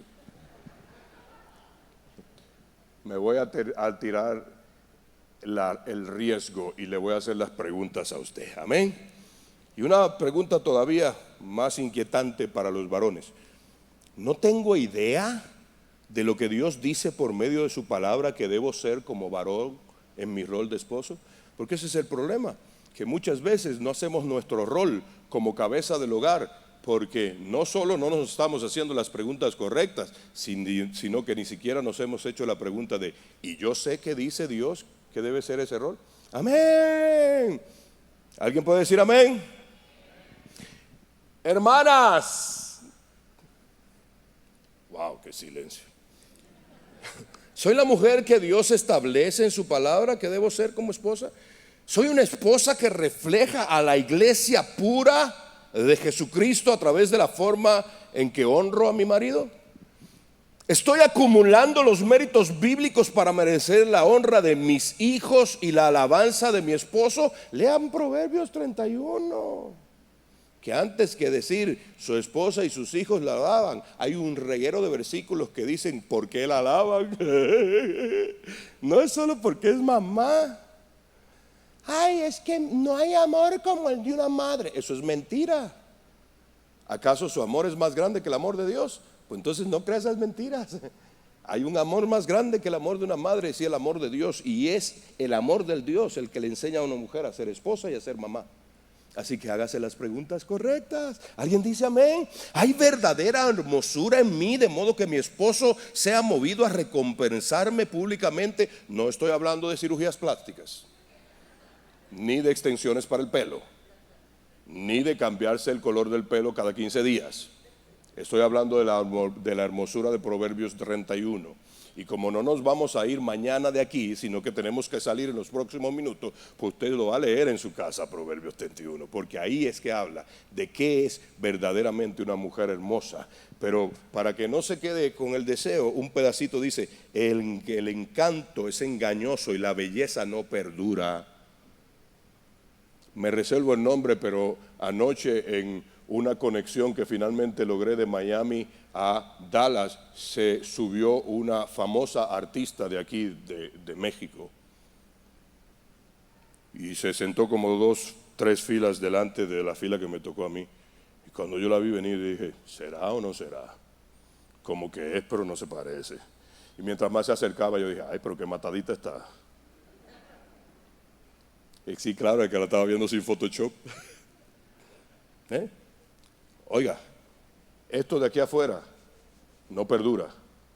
Me voy a tirar el riesgo y le voy a hacer las preguntas a usted. Amén. Y una pregunta todavía más inquietante para los varones. No tengo idea de lo que Dios dice por medio de su palabra que debo ser como varón en mi rol de esposo. Porque ese es el problema, que muchas veces no hacemos nuestro rol como cabeza del hogar, porque no solo no nos estamos haciendo las preguntas correctas, sino que ni siquiera nos hemos hecho la pregunta de, ¿y yo sé qué dice Dios que debe ser ese rol? Amén. ¿Alguien puede decir amén? Hermanas. Wow, qué silencio. ¿Soy la mujer que Dios establece en su palabra que debo ser como esposa? ¿Soy una esposa que refleja a la iglesia pura de Jesucristo a través de la forma en que honro a mi marido? Estoy acumulando los méritos bíblicos para merecer la honra de mis hijos y la alabanza de mi esposo. Lean Proverbios 31, que antes que decir su esposa y sus hijos la alaban, hay un reguero de versículos que dicen por qué la alaban. No es solo porque es mamá. Ay, es que no hay amor como el de una madre. Eso es mentira. ¿Acaso su amor es más grande que el amor de Dios? Pues entonces no creas esas mentiras. Hay un amor más grande que el amor de una madre, sí, el amor de Dios. Y es el amor del Dios el que le enseña a una mujer a ser esposa y a ser mamá. Así que hágase las preguntas correctas. ¿Alguien dice amén? ¿Hay verdadera hermosura en mí de modo que mi esposo sea movido a recompensarme públicamente? No estoy hablando de cirugías plásticas, ni de extensiones para el pelo, ni de cambiarse el color del pelo cada 15 días. Estoy hablando de la hermosura de Proverbios 31. Y como no nos vamos a ir mañana de aquí, sino que tenemos que salir en los próximos minutos, pues usted lo va a leer en su casa, Proverbios 31, porque ahí es que habla de qué es verdaderamente una mujer hermosa. Pero para que no se quede con el deseo, un pedacito dice, el encanto es engañoso y la belleza no perdura. Me reservo el nombre, pero anoche en una conexión que finalmente logré de Miami a Dallas, se subió una famosa artista de aquí, de México, y se sentó como 2, 3 filas delante de la fila que me tocó a mí. Y cuando yo la vi venir dije, ¿será o no será? Como que es, pero no se parece. Y mientras más se acercaba yo dije, ay, pero qué matadita está. Y sí, claro, es que la estaba viendo sin Photoshop. Oiga, esto de aquí afuera no perdura,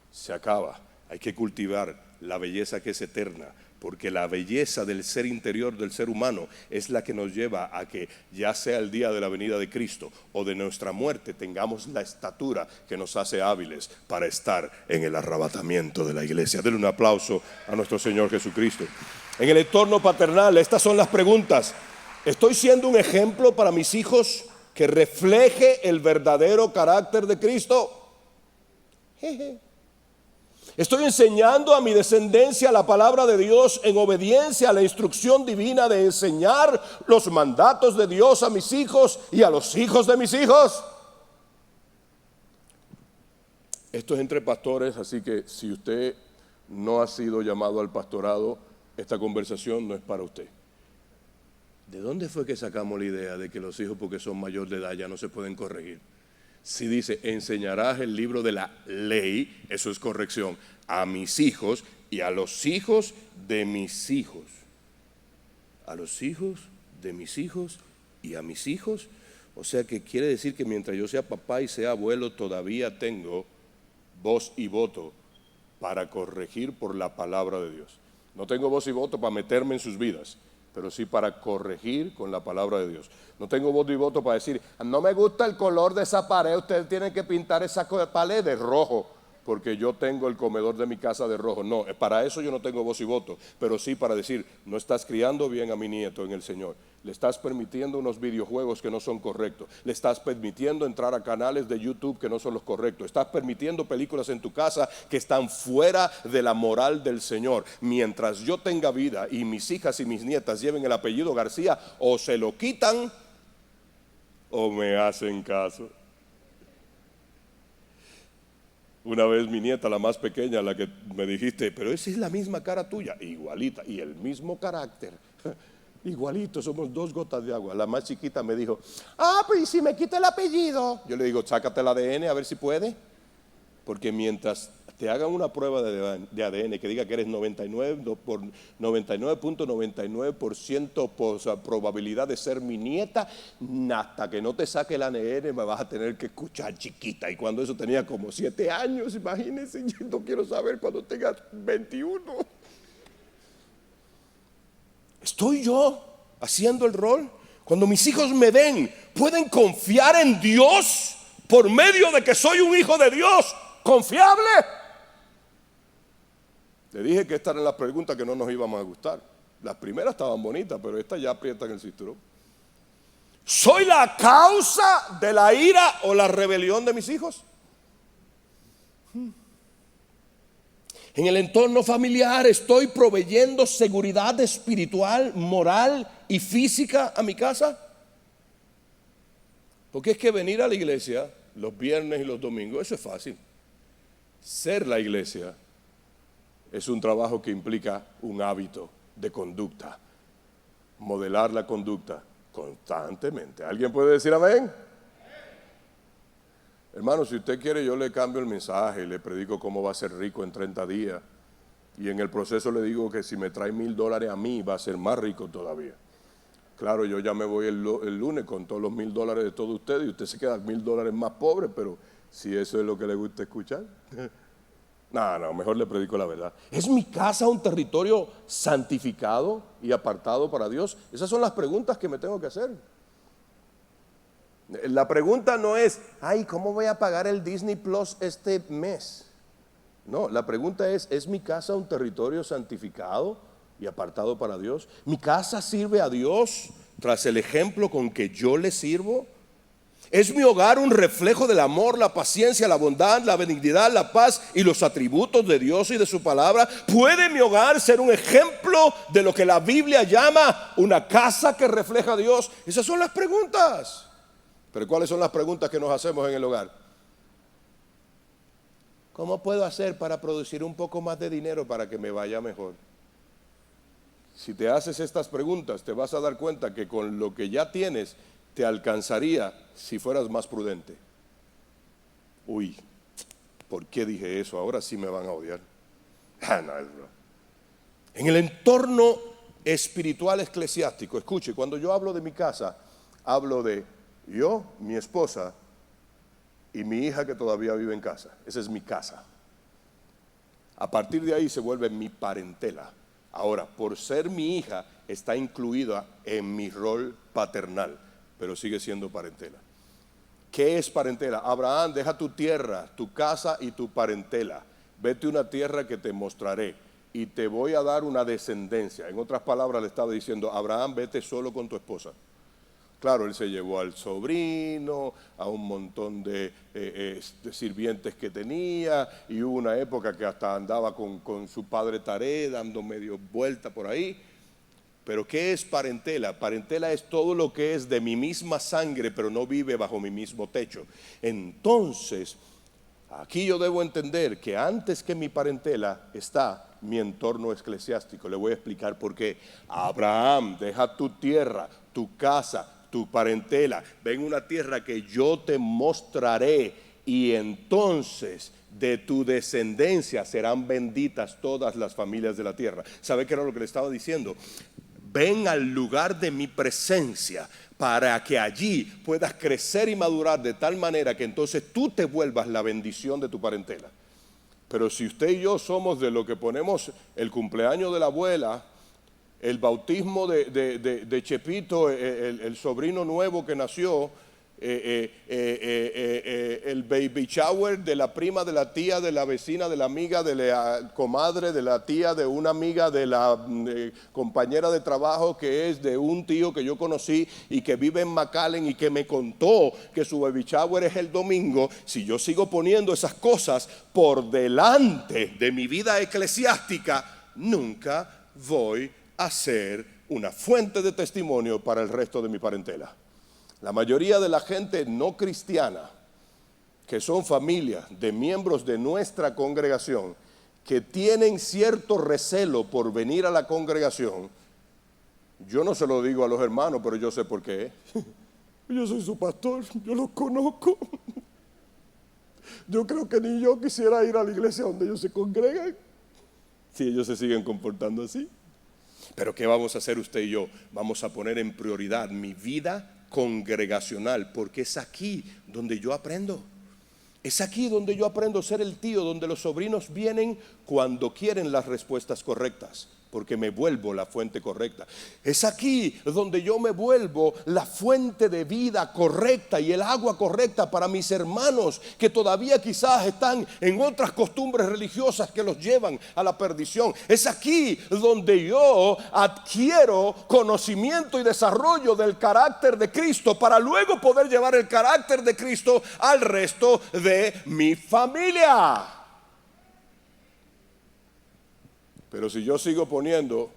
se acaba. Hay que cultivar la belleza que es eterna, porque la belleza del ser interior del ser humano es la que nos lleva a que ya sea el día de la venida de Cristo o de nuestra muerte, tengamos la estatura que nos hace hábiles para estar en el arrebatamiento de la iglesia. Denle un aplauso a nuestro Señor Jesucristo. En el entorno paternal, estas son las preguntas. ¿Estoy siendo un ejemplo para mis hijos que refleje el verdadero carácter de Cristo? ¿Estoy enseñando a mi descendencia la palabra de Dios en obediencia a la instrucción divina de enseñar los mandatos de Dios a mis hijos y a los hijos de mis hijos? Esto es entre pastores, así que si usted no ha sido llamado al pastorado, esta conversación no es para usted. ¿De dónde fue que sacamos la idea de que los hijos, porque son mayor de edad, ya no se pueden corregir? Si dice, enseñarás el libro de la ley, eso es corrección, a mis hijos y a los hijos de mis hijos. A los hijos de mis hijos y a mis hijos. O sea que quiere decir que mientras yo sea papá y sea abuelo, todavía tengo voz y voto para corregir por la palabra de Dios. No tengo voz y voto para meterme en sus vidas, pero sí para corregir con la palabra de Dios. No tengo voz y voto para decir, no me gusta el color de esa pared, ustedes tienen que pintar esa pared de rojo, porque yo tengo el comedor de mi casa de rojo. No, para eso yo no tengo voz y voto, pero sí para decir, no estás criando bien a mi nieto en el Señor. Le estás permitiendo unos videojuegos que no son correctos. Le estás permitiendo entrar a canales de YouTube que no son los correctos. Estás permitiendo películas en tu casa que están fuera de la moral del Señor. Mientras yo tenga vida y mis hijas y mis nietas lleven el apellido García, o se lo quitan o me hacen caso. Una vez mi nieta, la más pequeña, la que me dijiste, pero esa es la misma cara tuya, igualita, y el mismo carácter. Igualito, somos 2 gotas de agua. La más chiquita me dijo, pues ¿y si me quita el apellido? Yo le digo, sácate el ADN a ver si puede. Porque mientras te hagan una prueba de ADN que diga que eres 99.99% probabilidad de ser mi nieta, hasta que no te saque el ADN me vas a tener que escuchar, chiquita. Y cuando eso tenía como 7 años, imagínense, yo no quiero saber cuando tenga 21. ¿Estoy yo haciendo el rol? Cuando mis hijos me ven, ¿pueden confiar en Dios por medio de que soy un hijo de Dios confiable? Le dije que estas eran las preguntas que no nos íbamos a gustar. Las primeras estaban bonitas, pero estas ya aprietan el cinturón. ¿Soy la causa de la ira o la rebelión de mis hijos? En el entorno familiar estoy proveyendo seguridad espiritual, moral y física a mi casa. Porque es que venir a la iglesia los viernes y los domingos, eso es fácil. Ser la iglesia es un trabajo que implica un hábito de conducta. Modelar la conducta constantemente. ¿Alguien puede decir amén? Hermano, si usted quiere, yo le cambio el mensaje y le predico cómo va a ser rico en 30 días. Y en el proceso le digo que si me trae $1,000 a mí, va a ser más rico todavía. Claro, yo ya me voy el lunes con todos los $1,000 de todos ustedes y usted se queda $1,000 más pobre, pero si eso es lo que le gusta escuchar. No, mejor le predico la verdad. ¿Es mi casa un territorio santificado y apartado para Dios? Esas son las preguntas que me tengo que hacer. La pregunta no es, ¿cómo voy a pagar el Disney Plus este mes? No, la pregunta ¿es mi casa un territorio santificado y apartado para Dios? ¿Mi casa sirve a Dios tras el ejemplo con que yo le sirvo? ¿Es mi hogar un reflejo del amor, la paciencia, la bondad, la benignidad, la paz y los atributos de Dios y de su palabra? ¿Puede mi hogar ser un ejemplo de lo que la Biblia llama una casa que refleja a Dios? Esas son las preguntas. Pero ¿cuáles son las preguntas que nos hacemos en el hogar? ¿Cómo puedo hacer para producir un poco más de dinero para que me vaya mejor? Si te haces estas preguntas, te vas a dar cuenta que con lo que ya tienes te alcanzaría si fueras más prudente. Uy, ¿por qué dije eso? Ahora sí me van a odiar. No, es verdad. En el entorno espiritual eclesiástico, escuche, cuando yo hablo de mi casa, hablo de yo, mi esposa y mi hija que todavía vive en casa. Esa es mi casa. A partir de ahí se vuelve mi parentela. Ahora, por ser mi hija, está incluida en mi rol paternal, pero sigue siendo parentela. ¿Qué es parentela? Abraham, deja tu tierra, tu casa y tu parentela. Vete a una tierra que te mostraré y te voy a dar una descendencia. En otras palabras, le estaba diciendo, Abraham, vete solo con tu esposa. Claro, él se llevó al sobrino, a un montón de sirvientes que tenía, y hubo una época que hasta andaba con su padre Taré, dando medio vuelta por ahí. Pero ¿qué es parentela? Parentela es todo lo que es de mi misma sangre, pero no vive bajo mi mismo techo. Entonces, aquí yo debo entender que antes que mi parentela está mi entorno eclesiástico. Le voy a explicar por qué. Abraham, deja tu tierra, tu casa, tu parentela, ven a una tierra que yo te mostraré, y entonces de tu descendencia serán benditas todas las familias de la tierra. ¿Sabe qué era lo que le estaba diciendo? Ven al lugar de mi presencia para que allí puedas crecer y madurar de tal manera que entonces tú te vuelvas la bendición de tu parentela. Pero si usted y yo somos de lo que ponemos el cumpleaños de la abuela, el bautismo de Chepito, el sobrino nuevo que nació, el baby shower de la prima, de la tía, de la vecina, de la amiga, de la comadre, de la tía, de una amiga, de la compañera de trabajo que es de un tío que yo conocí y que vive en McAllen y que me contó que su baby shower es el domingo. Si yo sigo poniendo esas cosas por delante de mi vida eclesiástica, nunca voy a ser una fuente de testimonio para el resto de mi parentela. La mayoría de la gente no cristiana, que son familias de miembros de nuestra congregación, que tienen cierto recelo por venir a la congregación, yo no se lo digo a los hermanos, pero yo sé por qué. Yo soy su pastor, yo los conozco. Yo creo que ni yo quisiera ir a la iglesia donde ellos se congregan, si ellos se siguen comportando así. Pero ¿qué vamos a hacer usted y yo? Vamos a poner en prioridad mi vida congregacional, porque es aquí donde yo aprendo. Es aquí donde yo aprendo a ser el tío, donde los sobrinos vienen cuando quieren las respuestas correctas, porque me vuelvo la fuente correcta. Es aquí donde yo me vuelvo la fuente de vida correcta y el agua correcta para mis hermanos que todavía quizás están en otras costumbres religiosas que los llevan a la perdición. Es aquí donde yo adquiero conocimiento y desarrollo del carácter de Cristo para luego poder llevar el carácter de Cristo al resto de mi familia. Pero si yo sigo poniendo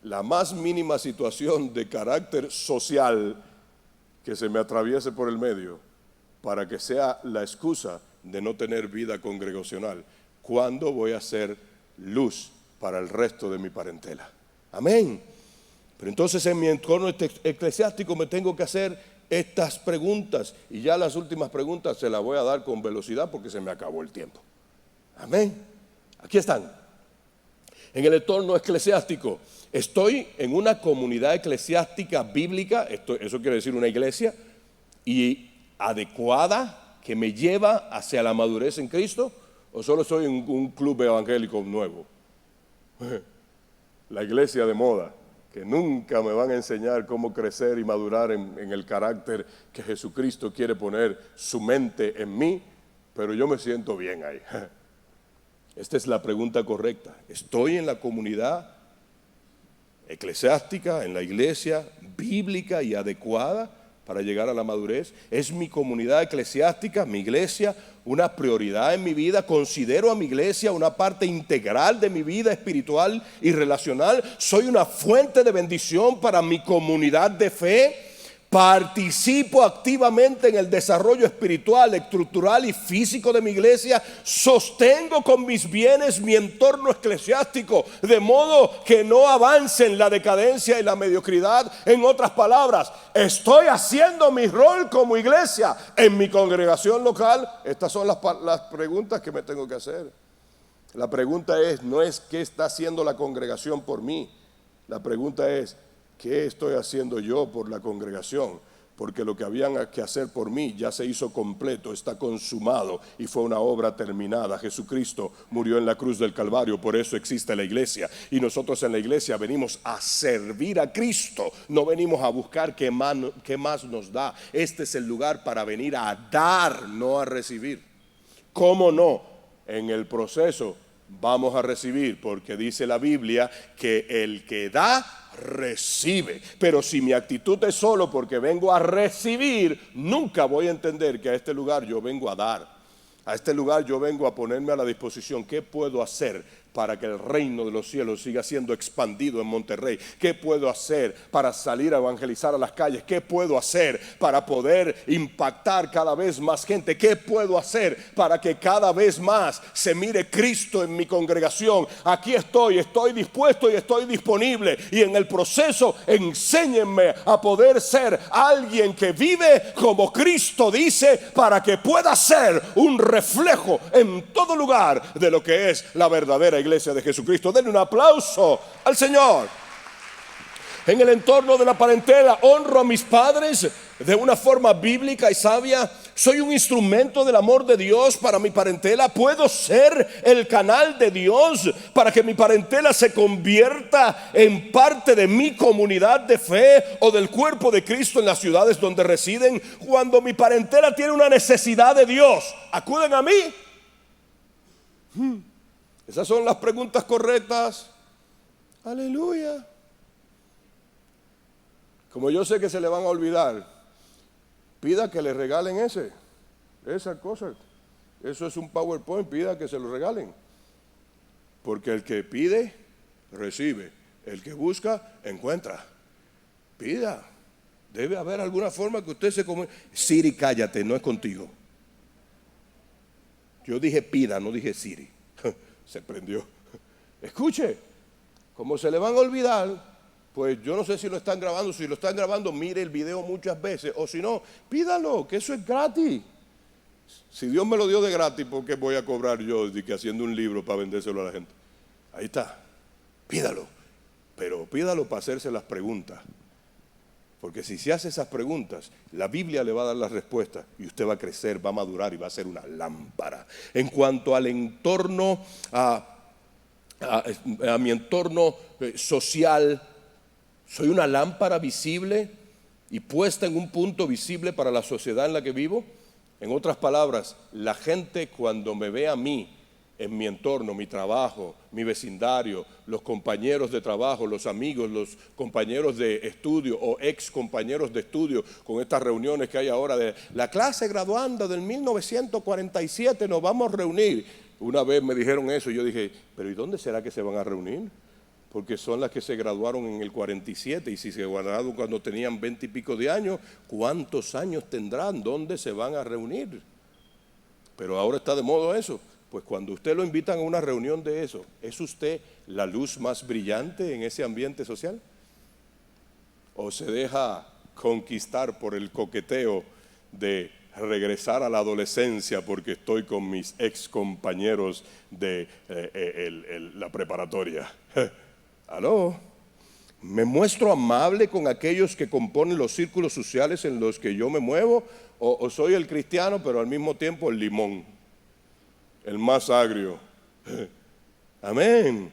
la más mínima situación de carácter social que se me atraviese por el medio para que sea la excusa de no tener vida congregacional, ¿cuándo voy a ser luz para el resto de mi parentela? Amén. Pero entonces en mi entorno eclesiástico me tengo que hacer estas preguntas, y ya las últimas preguntas se las voy a dar con velocidad porque se me acabó el tiempo. Amén. Aquí están. En el entorno eclesiástico, estoy en una comunidad eclesiástica bíblica, eso quiere decir una iglesia, y adecuada, que me lleva hacia la madurez en Cristo, o solo soy un club evangélico nuevo. La iglesia de moda, que nunca me van a enseñar cómo crecer y madurar en el carácter que Jesucristo quiere poner su mente en mí, pero yo me siento bien ahí. Esta es la pregunta correcta. ¿Estoy en la comunidad eclesiástica, en la iglesia bíblica y adecuada para llegar a la madurez? ¿Es mi comunidad eclesiástica, mi iglesia, una prioridad en mi vida? ¿Considero a mi iglesia una parte integral de mi vida espiritual y relacional? ¿Soy una fuente de bendición para mi comunidad de fe? ¿Participo activamente en el desarrollo espiritual, estructural y físico de mi iglesia? ¿Sostengo con mis bienes mi entorno eclesiástico de modo que no avance en la decadencia y la mediocridad? En otras palabras, ¿estoy haciendo mi rol como iglesia en mi congregación local? Estas son las preguntas que me tengo que hacer. La pregunta no es qué está haciendo la congregación por mí. La pregunta es, ¿qué estoy haciendo yo por la congregación? Porque lo que habían que hacer por mí ya se hizo completo, está consumado y fue una obra terminada. Jesucristo murió en la cruz del Calvario, por eso existe la iglesia. Y nosotros en la iglesia venimos a servir a Cristo, no venimos a buscar qué más nos da. Este es el lugar para venir a dar, no a recibir. ¿Cómo no? En el proceso vamos a recibir, porque dice la Biblia que el que da, recibe. Pero si mi actitud es solo porque vengo a recibir, nunca voy a entender que a este lugar yo vengo a dar. A este lugar yo vengo a ponerme a la disposición. ¿Qué puedo hacer para que el reino de los cielos siga siendo expandido en Monterrey? ¿Qué puedo hacer para salir a evangelizar a las calles? ¿Qué puedo hacer para poder impactar cada vez más gente? ¿Qué puedo hacer para que cada vez más se mire Cristo en mi congregación? Aquí estoy dispuesto y estoy disponible. Y en el proceso, enséñenme a poder ser alguien que vive como Cristo dice, para que pueda ser un reflejo en todo lugar de lo que es la verdadera iglesia de Jesucristo. Denle un aplauso al Señor. En el entorno de la parentela, honro a mis padres de una forma bíblica y sabia. Soy un instrumento del amor de Dios para mi parentela. Puedo ser el canal de Dios para que mi parentela se convierta en parte de mi comunidad de fe o del cuerpo de Cristo en las ciudades donde residen. Cuando mi parentela tiene una necesidad de Dios, ¿acuden a mí? Esas son las preguntas correctas. Aleluya. Como yo sé que se le van a olvidar, pida que le regalen esa cosa. Eso es un PowerPoint, pida que se lo regalen. Porque el que pide, recibe. El que busca, encuentra. Pida. Debe haber alguna forma que usted se comunique. Siri, cállate, no es contigo. Yo dije pida, no dije Siri. Se prendió. Escuche, como se le van a olvidar, pues yo no sé si lo están grabando. Si lo están grabando, mire el video muchas veces. O si no, pídalo, que eso es gratis. Si Dios me lo dio de gratis, ¿por qué voy a cobrar yo de que haciendo un libro para vendérselo a la gente? Ahí está, pídalo. Pero pídalo para hacerse las preguntas. Porque si se hace esas preguntas, la Biblia le va a dar las respuestas y usted va a crecer, va a madurar y va a ser una lámpara. En cuanto al entorno, a mi entorno social, soy una lámpara visible y puesta en un punto visible para la sociedad en la que vivo. En otras palabras, la gente cuando me ve a mí, en mi entorno, mi trabajo, mi vecindario, los compañeros de trabajo, los amigos, los compañeros de estudio o ex compañeros de estudio, con estas reuniones que hay ahora de la clase graduanda del 1947, nos vamos a reunir. Una vez me dijeron eso y yo dije, pero ¿y dónde será que se van a reunir? Porque son las que se graduaron en el 47 y si se graduaron cuando tenían 20 y pico de años, ¿cuántos años tendrán? ¿Dónde se van a reunir? Pero ahora está de moda eso. Pues cuando usted lo invitan a una reunión de eso, ¿es usted la luz más brillante en ese ambiente social? ¿O se deja conquistar por el coqueteo de regresar a la adolescencia porque estoy con mis ex compañeros de la preparatoria? ¿Aló? ¿Me muestro amable con aquellos que componen los círculos sociales en los que yo me muevo? ¿O soy el cristiano pero al mismo tiempo el limón, el más agrio? Amén.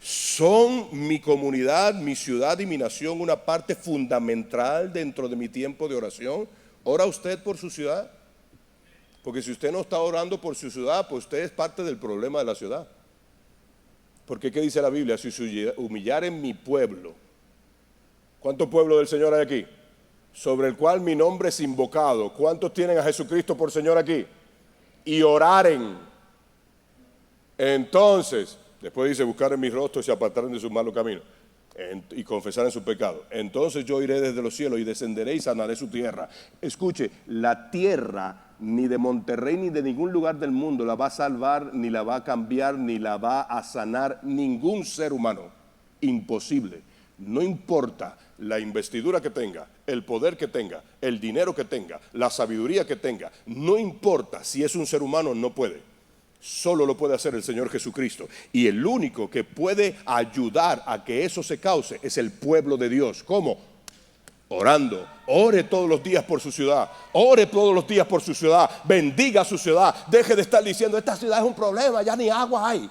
Son mi comunidad, mi ciudad y mi nación una parte fundamental dentro de mi tiempo de oración. ¿Ora usted por su ciudad? Porque si usted no está orando por su ciudad, pues usted es parte del problema de la ciudad. Porque ¿qué dice la Biblia? Si se humillaren mi pueblo. ¿Cuánto pueblo del Señor hay aquí? Sobre el cual mi nombre es invocado. ¿Cuántos tienen a Jesucristo por Señor aquí? Y oraren. Entonces, después dice, buscar en mi rostro y se apartaren de sus malos caminos y confesar en su pecado. Entonces yo iré desde los cielos y descenderé y sanaré su tierra. Escuche, la tierra ni de Monterrey ni de ningún lugar del mundo la va a salvar, ni la va a cambiar, ni la va a sanar ningún ser humano. Imposible. No importa la investidura que tenga, el poder que tenga, el dinero que tenga, la sabiduría que tenga. No importa si es un ser humano, no puede. Solo lo puede hacer el Señor Jesucristo. Y el único que puede ayudar a que eso se cause es el pueblo de Dios. ¿Cómo? Orando. Ore todos los días por su ciudad. Ore todos los días por su ciudad. Bendiga su ciudad. Deje de estar diciendo, esta ciudad es un problema, ya ni agua hay.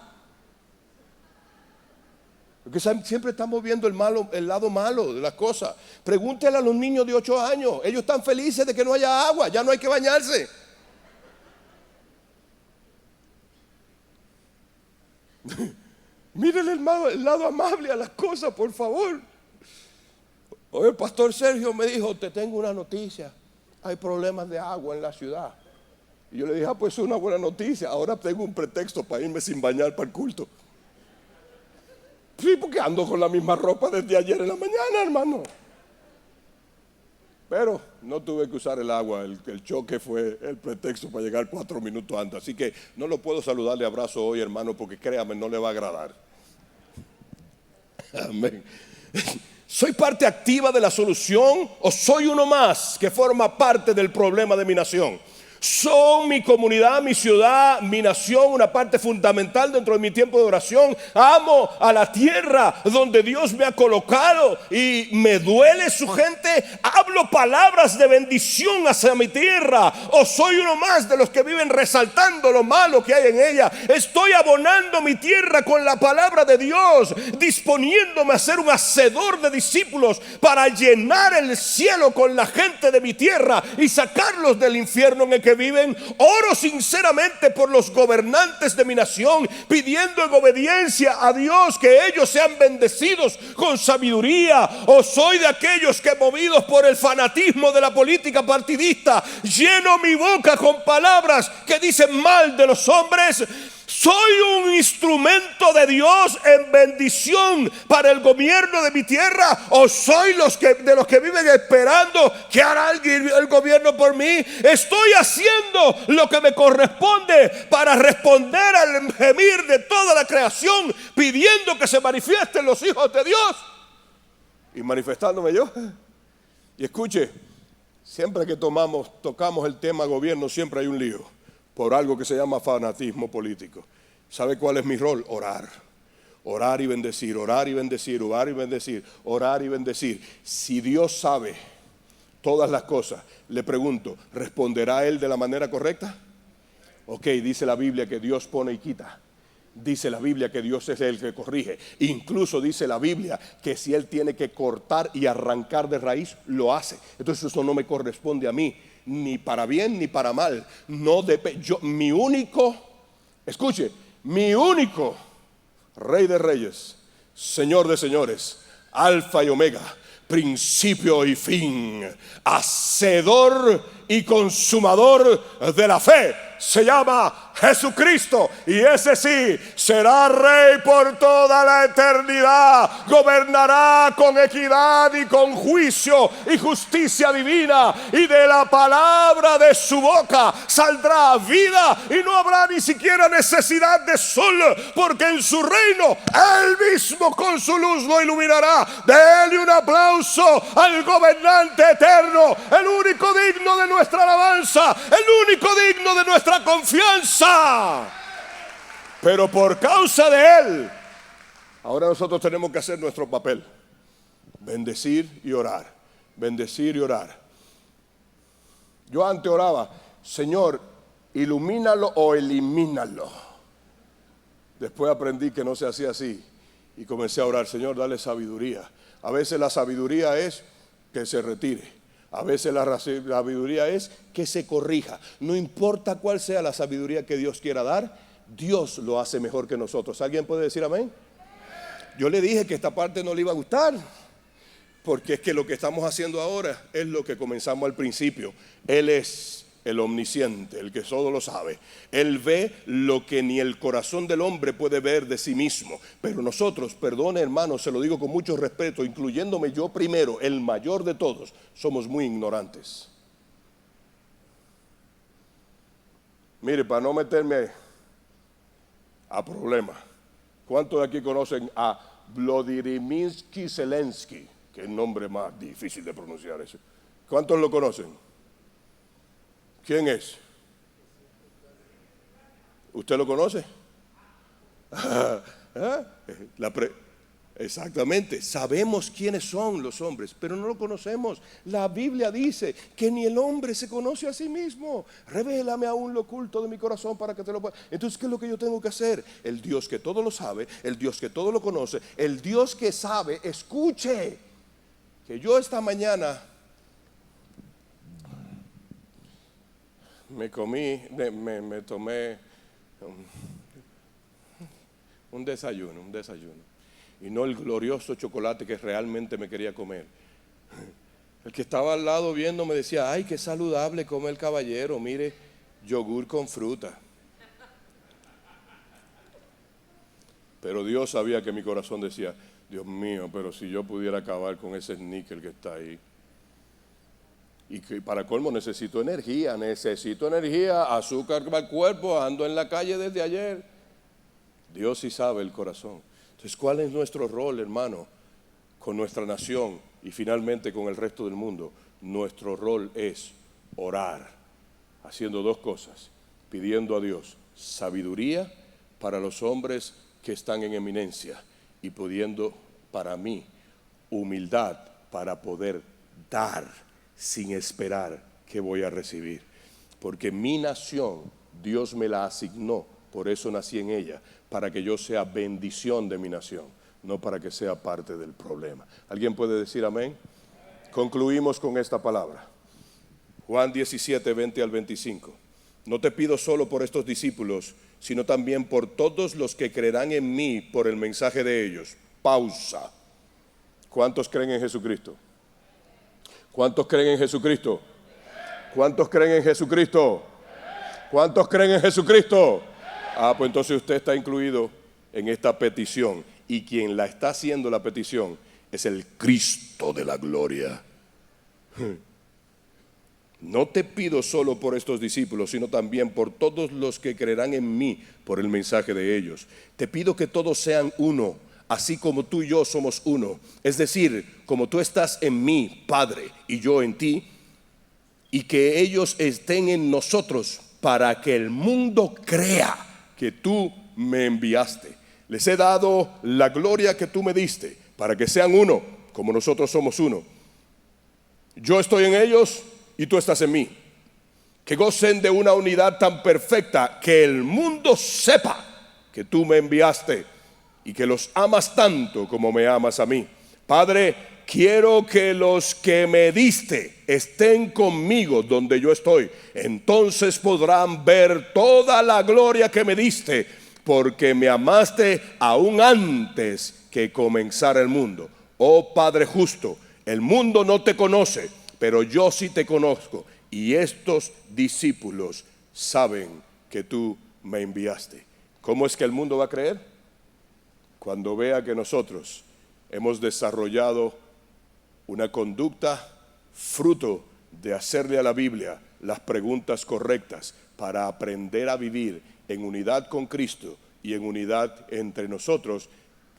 Porque siempre estamos viendo el lado malo de las cosas. Pregúntele a los niños de 8 años. Ellos están felices de que no haya agua, ya no hay que bañarse. Mírenle el lado amable a las cosas, por favor. Hoy el pastor Sergio me dijo, te tengo una noticia, hay problemas de agua en la ciudad. Y yo le dije, pues es una buena noticia, ahora tengo un pretexto para irme sin bañar para el culto. Sí, porque ando con la misma ropa desde ayer en la mañana, hermano. Pero no tuve que usar el agua, el choque fue el pretexto para llegar 4 minutos antes. Así que no lo puedo saludar de abrazo hoy, hermano, porque créame, no le va a agradar. Amén. ¿Soy parte activa de la solución o soy uno más que forma parte del problema de mi nación? Son mi comunidad, mi ciudad, mi nación, una parte fundamental dentro de mi tiempo de oración. Amo a la tierra donde Dios me ha colocado y me duele su gente. Hablo palabras de bendición hacia mi tierra. O soy uno más de los que viven resaltando lo malo que hay en ella. Estoy abonando mi tierra con la palabra de Dios, disponiéndome a ser un hacedor de discípulos para llenar el cielo con la gente de mi tierra y sacarlos del infierno en el que viven. Oro sinceramente por los gobernantes de mi nación, pidiendo en obediencia a Dios que ellos sean bendecidos con sabiduría. O soy de aquellos que, movidos por el fanatismo de la política partidista, lleno mi boca con palabras que dicen mal de los hombres. ¿Soy un instrumento de Dios en bendición para el gobierno de mi tierra? ¿O soy de los que viven esperando que hará el gobierno por mí? Estoy haciendo lo que me corresponde para responder al gemir de toda la creación, pidiendo que se manifiesten los hijos de Dios y manifestándome yo. Y escuche, siempre que tocamos el tema gobierno, siempre hay un lío por algo que se llama fanatismo político. ¿Sabe cuál es mi rol? Orar. Orar y bendecir, orar y bendecir, orar y bendecir, orar y bendecir. Si Dios sabe todas las cosas, le pregunto, ¿responderá Él de la manera correcta? Ok, dice la Biblia que Dios pone y quita. Dice la Biblia que Dios es el que corrige. Incluso dice la Biblia que si Él tiene que cortar y arrancar de raíz, lo hace. Entonces eso no me corresponde a mí, ni para bien ni para mal. Mi único Rey de reyes, Señor de señores, Alfa y Omega, principio y fin, hacedor y consumador de la fe, se llama Jesucristo, y ese sí será rey por toda la eternidad. Gobernará con equidad y con juicio y justicia divina, y de la palabra de su boca saldrá vida, y no habrá ni siquiera necesidad de sol, porque en su reino él mismo con su luz lo iluminará. Denle un aplauso al gobernante eterno, el único digno de nuestra alabanza, el único digno de nuestra confianza. Pero por causa de él, ahora nosotros tenemos que hacer nuestro papel: bendecir y orar, bendecir y orar. Yo antes oraba: Señor, ilumínalo o elimínalo. Después aprendí que no se hacía así y comencé a orar: Señor, dale sabiduría. A veces la sabiduría es que se retire, a veces la sabiduría es que se corrija. No importa cuál sea la sabiduría que Dios quiera dar, Dios lo hace mejor que nosotros. ¿Alguien puede decir amén? Yo le dije que esta parte no le iba a gustar, porque es que lo que estamos haciendo ahora es lo que comenzamos al principio. Él es el omnisciente, el que todo lo sabe. Él ve lo que ni el corazón del hombre puede ver de sí mismo. Pero nosotros, perdone hermano, se lo digo con mucho respeto, incluyéndome yo primero, el mayor de todos, somos muy ignorantes. Mire, para no meterme a problemas, ¿cuántos de aquí conocen a Vladimir Zelensky? Que es el nombre más difícil de pronunciar ese. ¿Cuántos lo conocen? ¿Quién es? ¿Usted lo conoce? Exactamente, sabemos quiénes son los hombres, pero no lo conocemos. La Biblia dice que ni el hombre se conoce a sí mismo. Revélame aún lo oculto de mi corazón para que te lo pueda. Entonces, ¿qué es lo que yo tengo que hacer? El Dios que todo lo sabe, el Dios que todo lo conoce, el Dios que sabe, escuche. Que yo esta mañana me tomé un desayuno, y no el glorioso chocolate que realmente me quería comer. El que estaba al lado viendo me decía: ay, qué saludable come el caballero, mire, yogur con fruta. Pero Dios sabía que mi corazón decía: Dios mío, pero si yo pudiera acabar con ese níquel que está ahí. Y que para colmo necesito energía, azúcar para el cuerpo, ando en la calle desde ayer. Dios sí sabe el corazón. Entonces, ¿cuál es nuestro rol, hermano, con nuestra nación y finalmente con el resto del mundo? Nuestro rol es orar, haciendo dos cosas: pidiendo a Dios sabiduría para los hombres que están en eminencia, y pidiendo para mí humildad para poder dar sin esperar que voy a recibir. Porque mi nación, Dios me la asignó, por eso nací en ella, para que yo sea bendición de mi nación, no para que sea parte del problema. ¿Alguien puede decir amén? Concluimos con esta palabra. Juan 17, 20 al 25. No te pido solo por estos discípulos, sino también por todos los que creerán en mí por el mensaje de ellos. Pausa. ¿Cuántos creen en Jesucristo? ¿Cuántos creen en Jesucristo? ¿Cuántos creen en Jesucristo? ¿Cuántos creen en Jesucristo? Pues entonces usted está incluido en esta petición, y quien la está haciendo la petición es el Cristo de la gloria. No te pido solo por estos discípulos, sino también por todos los que creerán en mí por el mensaje de ellos. Te pido que todos sean uno, así como tú y yo somos uno. Es decir, como tú estás en mí, Padre, y yo en ti, y que ellos estén en nosotros, para que el mundo crea que tú me enviaste. Les he dado la gloria que tú me diste, para que sean uno, como nosotros somos uno. Yo estoy en ellos y tú estás en mí. Que gocen de una unidad tan perfecta que el mundo sepa que tú me enviaste y que los amas tanto como me amas a mí. Padre, quiero que los que me diste estén conmigo donde yo estoy. Entonces podrán ver toda la gloria que me diste, porque me amaste aún antes que comenzara el mundo. Oh Padre justo, el mundo no te conoce, pero yo sí te conozco, y estos discípulos saben que tú me enviaste. ¿Cómo es que el mundo va a creer? Cuando vea que nosotros hemos desarrollado una conducta fruto de hacerle a la Biblia las preguntas correctas para aprender a vivir en unidad con Cristo y en unidad entre nosotros,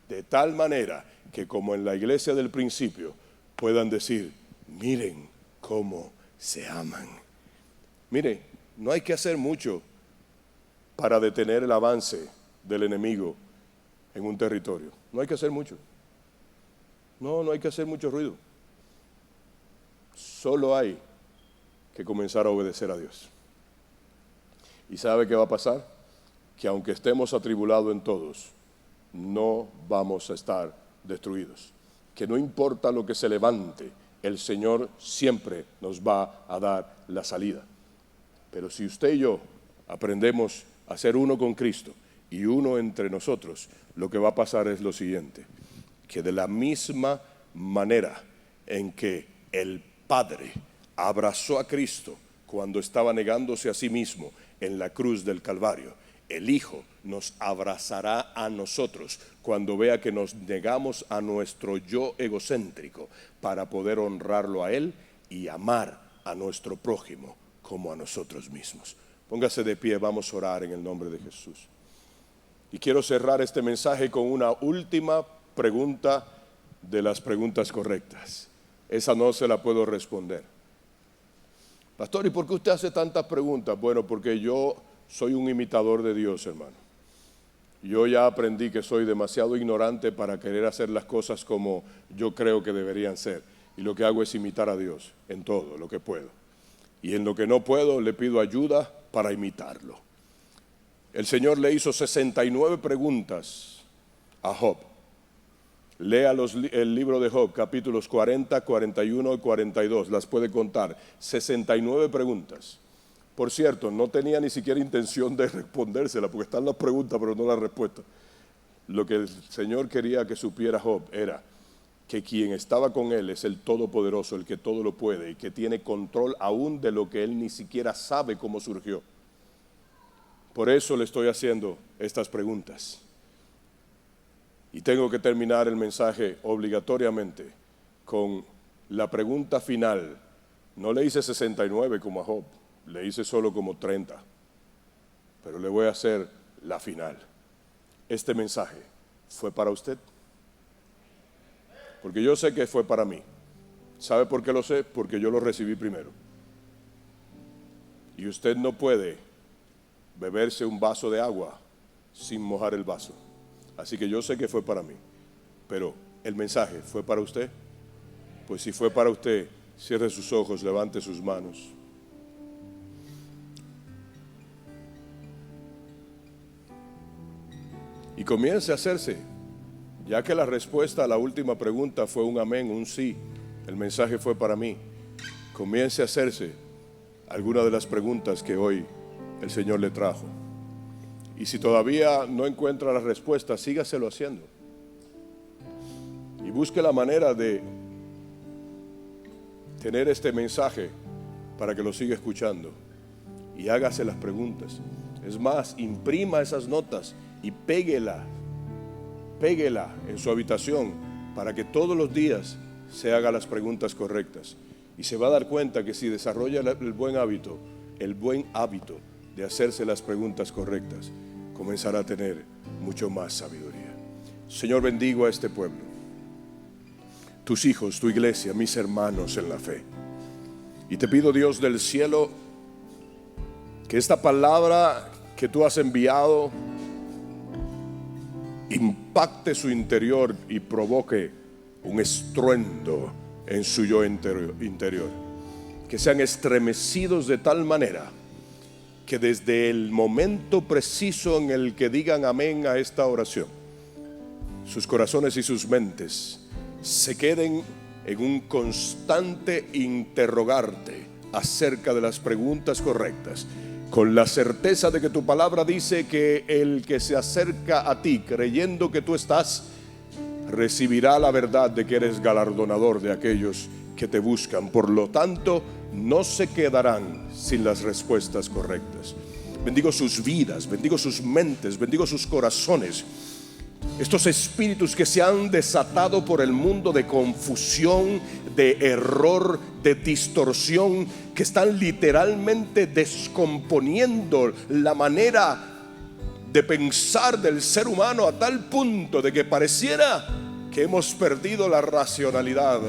de tal manera que como en la iglesia del principio puedan decir, miren cómo se aman. Mire, no hay que hacer mucho para detener el avance del enemigo en un territorio. No hay que hacer mucho. No hay que hacer mucho ruido. Solo hay que comenzar a obedecer a Dios. ¿Y sabe qué va a pasar? Que aunque estemos atribulados en todos, no vamos a estar destruidos. Que no importa lo que se levante, el Señor siempre nos va a dar la salida. Pero si usted y yo aprendemos a ser uno con Cristo y uno entre nosotros, lo que va a pasar es lo siguiente, que de la misma manera en que el Padre abrazó a Cristo cuando estaba negándose a sí mismo en la cruz del Calvario, el Hijo nos abrazará a nosotros cuando vea que nos negamos a nuestro yo egocéntrico para poder honrarlo a Él y amar a nuestro prójimo como a nosotros mismos. Póngase de pie, vamos a orar en el nombre de Jesús. Y quiero cerrar este mensaje con una última pregunta de las preguntas correctas. Esa no se la puedo responder. Pastor, ¿y por qué usted hace tantas preguntas? Bueno, porque yo soy un imitador de Dios, hermano. Yo ya aprendí que soy demasiado ignorante para querer hacer las cosas como yo creo que deberían ser. Y lo que hago es imitar a Dios en todo lo que puedo. Y en lo que no puedo, le pido ayuda para imitarlo. El Señor le hizo 69 preguntas a Job. Lea el libro de Job, capítulos 40, 41 y 42. Las puede contar. 69 preguntas. Por cierto, no tenía ni siquiera intención de respondérsela, porque están las preguntas, pero no las respuestas. Lo que el Señor quería que supiera Job era que quien estaba con él es el Todopoderoso, el que todo lo puede y que tiene control aún de lo que él ni siquiera sabe cómo surgió. Por eso le estoy haciendo estas preguntas. Y tengo que terminar el mensaje obligatoriamente con la pregunta final. No le hice 69 como a Job, le hice solo como 30. Pero le voy a hacer la final. Este mensaje fue para usted. Porque yo sé que fue para mí. ¿Sabe por qué lo sé? Porque yo lo recibí primero. Y usted no puede beberse un vaso de agua sin mojar el vaso. Así que yo sé que fue para mí. Pero ¿el mensaje fue para usted? Pues si fue para usted, cierre sus ojos, levante sus manos. Y comience a hacerse. Ya que la respuesta a la última pregunta fue un amén, un sí, el mensaje fue para mí. Comience a hacerse alguna de las preguntas que hoy el Señor le trajo. Y si todavía no encuentra la respuesta, sígaselo haciendo. Y busque la manera de tener este mensaje para que lo siga escuchando. Y hágase las preguntas. Es más, imprima esas notas y péguela en su habitación para que todos los días se haga las preguntas correctas. Y se va a dar cuenta que si desarrolla el buen hábito de hacerse las preguntas correctas, comenzará a tener mucho más sabiduría. Señor, bendigo a este pueblo, tus hijos, tu iglesia, mis hermanos en la fe. Y te pido, Dios del cielo, que esta palabra que tú has enviado impacte su interior y provoque un estruendo en su yo interior. Que sean estremecidos de tal manera que desde el momento preciso en el que digan amén a esta oración, sus corazones y sus mentes se queden en un constante interrogarte acerca de las preguntas correctas, con la certeza de que tu palabra dice que el que se acerca a ti creyendo que tú estás, recibirá la verdad de que eres galardonador de aquellos que te buscan. Por lo tanto, no se quedarán sin las respuestas correctas. bendigo sus vidas, bendigo sus mentes, bendigo sus corazones. Estos espíritus que se han desatado por el mundo de confusión, de error, de distorsión, que están literalmente descomponiendo la manera de pensar del ser humano a tal punto de que pareciera que hemos perdido la racionalidad.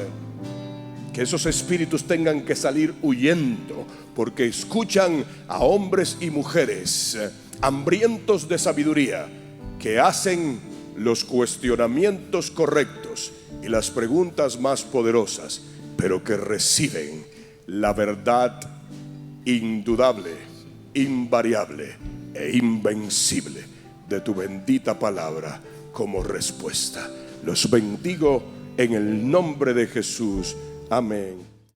Que esos espíritus tengan que salir huyendo, porque escuchan a hombres y mujeres hambrientos de sabiduría, que hacen los cuestionamientos correctos y las preguntas más poderosas, pero que reciben la verdad indudable, invariable e invencible de tu bendita palabra como respuesta. Los bendigo en el nombre de Jesús. Amén.